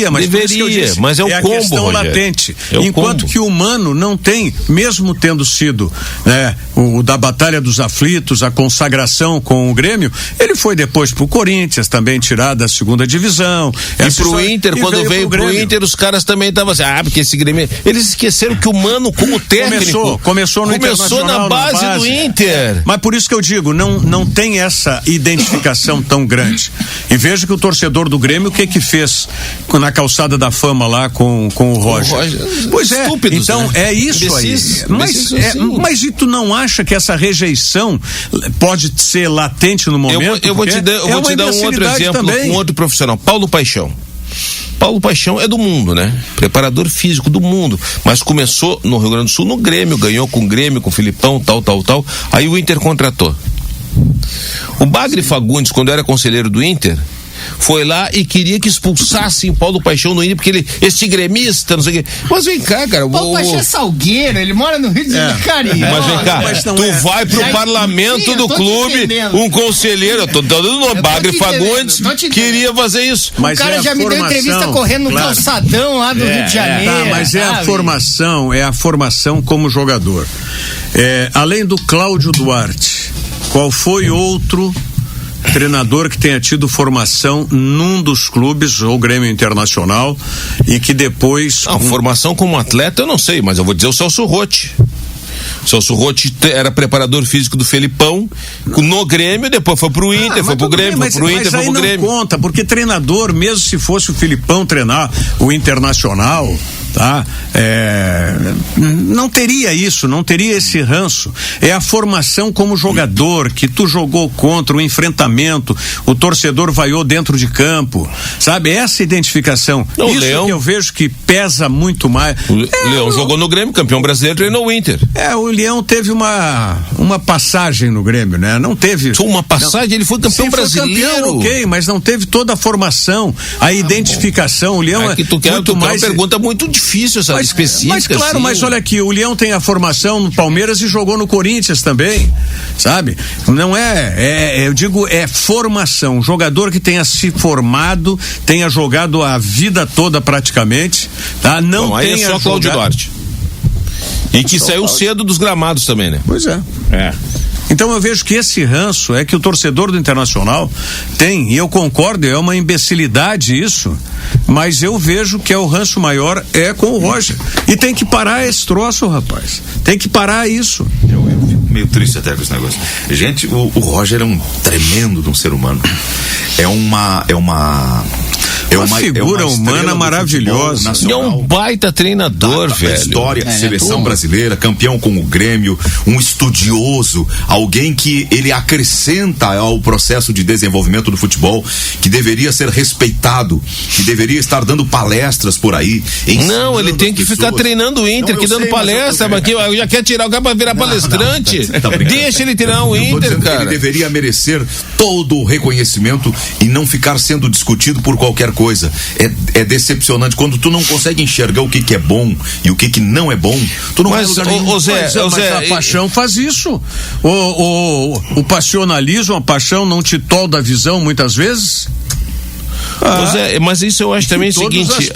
mas por isso que eu disse, mas é o combo, a questão latente. Enquanto que o Mano não tem, mesmo tendo sido o da Batalha dos Aflitos, a consagração com o Grêmio, ele foi depois pro Corinthians, também tirado da segunda divisão. E pro Inter, quando veio pro Inter, Inter, os caras também estavam assim, porque esse Grêmio... Eles esqueceram que o Mano, como técnico... Começou na base do Inter. Mas por isso que eu digo, não tem essa identificação tão grande. E veja que o torcedor do Grêmio, o que fez na calçada da fama lá com o Roger? Pois é, estúpidos, então né? é isso aí. Mas e tu não acha que essa rejeição pode ser latente no momento? Eu vou te dar um outro exemplo com outro profissional, Paulo Paixão. Paulo Paixão é do mundo, né? Preparador físico do mundo, mas começou no Rio Grande do Sul no Grêmio, ganhou com o Grêmio, com o Filipão, tal. Aí o Inter contratou. O Bagre Fagundes, quando era conselheiro do Inter, foi lá e queria que expulsassem o Paulo Paixão no Inter, porque este gremista, não sei o quê. Mas vem cá, cara. Paulo Paixão é salgueiro, ele mora no Rio de Janeiro. Mas vem cá, vai pro parlamento do clube, um conselheiro, eu tô dando no Bagre Fagundes, queria fazer isso. Mas o cara já me deu entrevista correndo no calçadão lá do Rio de Janeiro. Mas é a formação como jogador. Além do Cláudio Duarte, qual foi outro treinador que tenha tido formação num dos clubes, ou Grêmio Internacional, e que depois... Formação como atleta eu não sei, mas eu vou dizer o Celso Rotti. Celso Rotti era preparador físico do Felipão no Grêmio, depois foi pro Inter, foi pro Grêmio, foi pro Inter, foi pro Grêmio. Não conta, porque treinador, mesmo se fosse o Felipão treinar o Internacional, tá? Não teria isso, não teria esse ranço. É a formação como jogador, que tu jogou contra o enfrentamento, o torcedor vaiou dentro de campo, sabe? Essa identificação. Isso Leão, que eu vejo que pesa muito mais. O Leão jogou no Grêmio, campeão brasileiro, treinou o Inter. O Leão teve uma passagem no Grêmio, né? Não teve. Uma passagem, ele foi campeão brasileiro. Foi campeão, ok, mas não teve toda a formação, a identificação. O Leão é muito mais. Uma pergunta muito difícil, essa específica. Mas claro, assim. mas olha aqui, o Leão tem a formação no Palmeiras e jogou no Corinthians também, sabe? Não eu digo, é formação. Jogador que tenha se formado, tenha jogado a vida toda praticamente, tá? Não Bom, tenha aí é só Cláudio Duarte. E que saiu cedo dos gramados também, né? Pois é. Então eu vejo que esse ranço é que o torcedor do Internacional tem, e eu concordo, é uma imbecilidade isso, mas eu vejo que o ranço maior é com o Roger. E tem que parar esse troço, rapaz. Tem que parar isso. Eu fico meio triste até com esse negócio. Gente, o Roger é um tremendo de um ser humano. É uma figura humana maravilhosa. E é um baita treinador, velho. História, seleção brasileira, campeão com o Grêmio, um estudioso, alguém que ele acrescenta ao processo de desenvolvimento do futebol, que deveria ser respeitado, que deveria estar dando palestras por aí. Não, ele tem que ficar treinando o Inter, dando palestra, mas que já quer tirar o cara pra virar palestrante. Deixa ele treinar o Inter, cara. Ele deveria merecer todo o reconhecimento e não ficar sendo discutido por qualquer coisa. É decepcionante quando tu não consegue enxergar o que é bom e o que não é bom. Tu não vai lugar nenhum. Mas a paixão faz isso. O passionalismo, a paixão não te tolda a visão muitas vezes? Mas isso eu acho também o seguinte,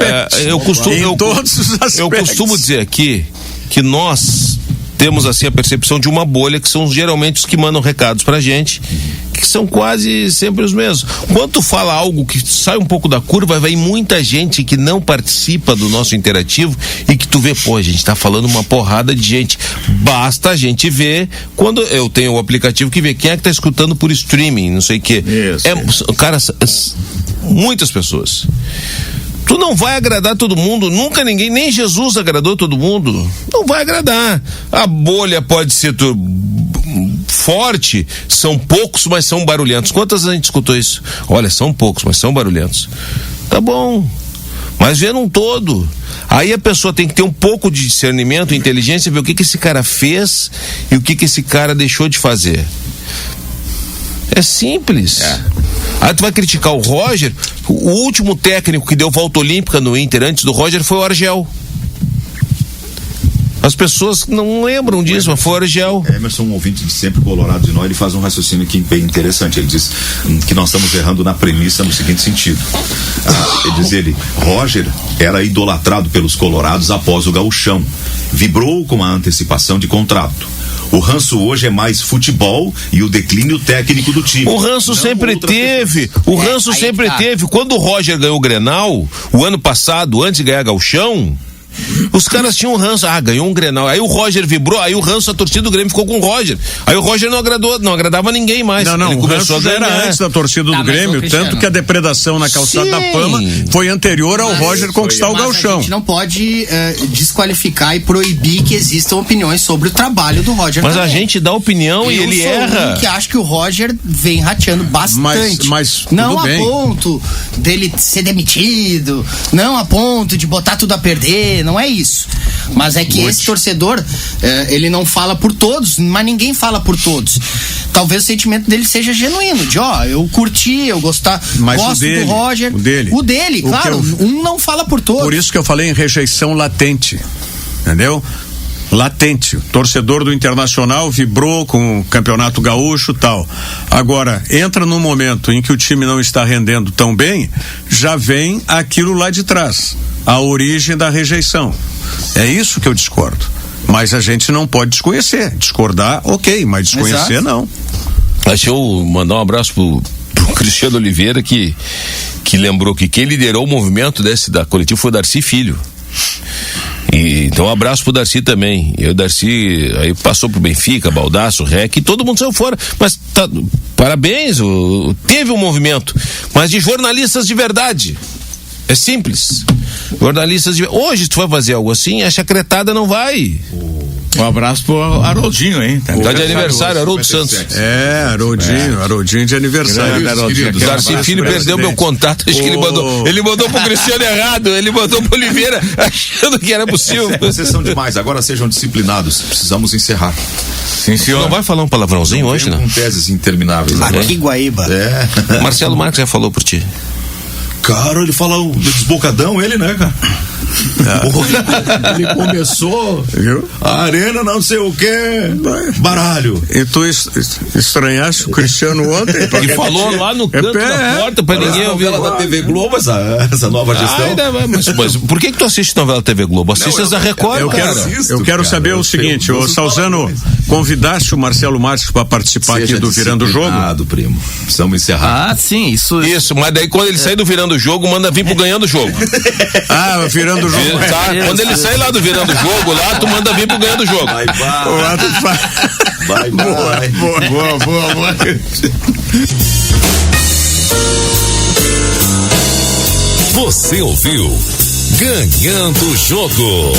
eu costumo dizer aqui que nós temos assim a percepção de uma bolha, que são geralmente os que mandam recados pra gente, que são quase sempre os mesmos. Quando tu fala algo que sai um pouco da curva, vai muita gente que não participa do nosso interativo e que tu vê, a gente tá falando uma porrada de gente. Basta a gente ver, quando eu tenho o aplicativo que vê quem é que tá escutando por streaming, não sei o quê. Cara, muitas pessoas. Tu não vai agradar todo mundo, nunca ninguém, nem Jesus agradou todo mundo. Não vai agradar. A bolha pode ser forte, são poucos, mas são barulhentos. Quantas vezes a gente escutou isso? Olha, são poucos, mas são barulhentos. Tá bom, mas vê num todo. Aí a pessoa tem que ter um pouco de discernimento, inteligência, ver o que esse cara fez e o que esse cara deixou de fazer. É simples. Aí tu vai criticar o Roger. O último técnico que deu volta olímpica no Inter antes do Roger foi o Argel. As pessoas não lembram disso, mas foi o Argel. Emerson, um ouvinte de sempre colorado de nós, ele faz um raciocínio aqui bem interessante. Ele diz que nós estamos errando na premissa no seguinte sentido. Roger era idolatrado pelos colorados após o gauchão. Vibrou com a antecipação de contrato. O ranço hoje é mais futebol e o declínio técnico do time. O ranço sempre teve. O ranço sempre teve. Quando o Roger ganhou o Grenal, o ano passado, antes de ganhar Gauchão, os caras tinham ranço. Ganhou um Grenal. Aí o Roger vibrou, aí o ranço, a torcida do Grêmio ficou com o Roger. Aí o Roger não agradava ninguém mais. Não, ele o ranço já era antes da torcida do Grêmio, tanto que a depredação na calçada da Fama foi anterior ao Roger conquistar o Gauchão. A gente não pode desqualificar e proibir que existam opiniões sobre o trabalho do Roger. Mas a gente dá opinião e ele erra. Eu que acho que o Roger vem rateando bastante. Mas não a ponto dele ser demitido, não a ponto de botar tudo a perder, não é isso. Mas é que esse torcedor, ele não fala por todos, mas ninguém fala por todos. Talvez o sentimento dele seja genuíno, de eu curti, eu gosto do Roger. O dele, claro, um não fala por todos. Por isso que eu falei em rejeição latente, entendeu? Latente. O torcedor do Internacional vibrou com o Campeonato Gaúcho e tal. Agora, entra num momento em que o time não está rendendo tão bem, já vem aquilo lá de trás. A origem da rejeição. É isso que eu discordo. Mas a gente não pode desconhecer. Discordar, ok, mas desconhecer não. Deixa eu mandar um abraço pro Cristiano Oliveira, que lembrou que quem liderou o movimento da coletiva foi o Darcy Filho. Então um abraço pro Darcy também. E o Darcy aí passou pro Benfica, Baldasso, Rec, e todo mundo saiu fora. Mas parabéns, teve um movimento, mas de jornalistas de verdade. É simples. Jornalistas hoje, se tu vai fazer algo assim, a chacretada não vai. Um abraço pro Haroldinho, hein? Tá de aniversário, Haroldo Santos. Haroldinho de aniversário. Darcy Filho perdeu meu contato, acho que ele mandou pro Cristiano errado, ele mandou pro Oliveira achando que era possível. Vocês são demais, agora sejam disciplinados, precisamos encerrar. Sim, senhor. Não vai falar um palavrãozinho hoje, né? Com teses intermináveis. Aqui, Guaíba. Marcelo Marques já falou por ti. Cara, ele fala desbocadão, ele, né, cara? Ele começou a arena, não sei o que, baralho. E tu estranhaste o Cristiano ontem? Ele falou lá no canto da porta pra ninguém ouvir. Novela da TV Globo, essa nova gestão. Mas por que tu assiste novela TV Globo? Assiste a Record, eu quero saber o seguinte, ô Salzano, convidaste o Marcelo Marques para participar aqui do Virando o Jogo? Primo. Precisamos encerrar. Sim, isso, mas daí quando ele sair do Virando o Jogo, manda vir pro Ganhando o Jogo. Virando o Jogo. Quando ele sair lá do Virando o Jogo, lá tu manda vir pro Ganhando o Jogo. Vai. Boa. Você ouviu Ganhando o Jogo.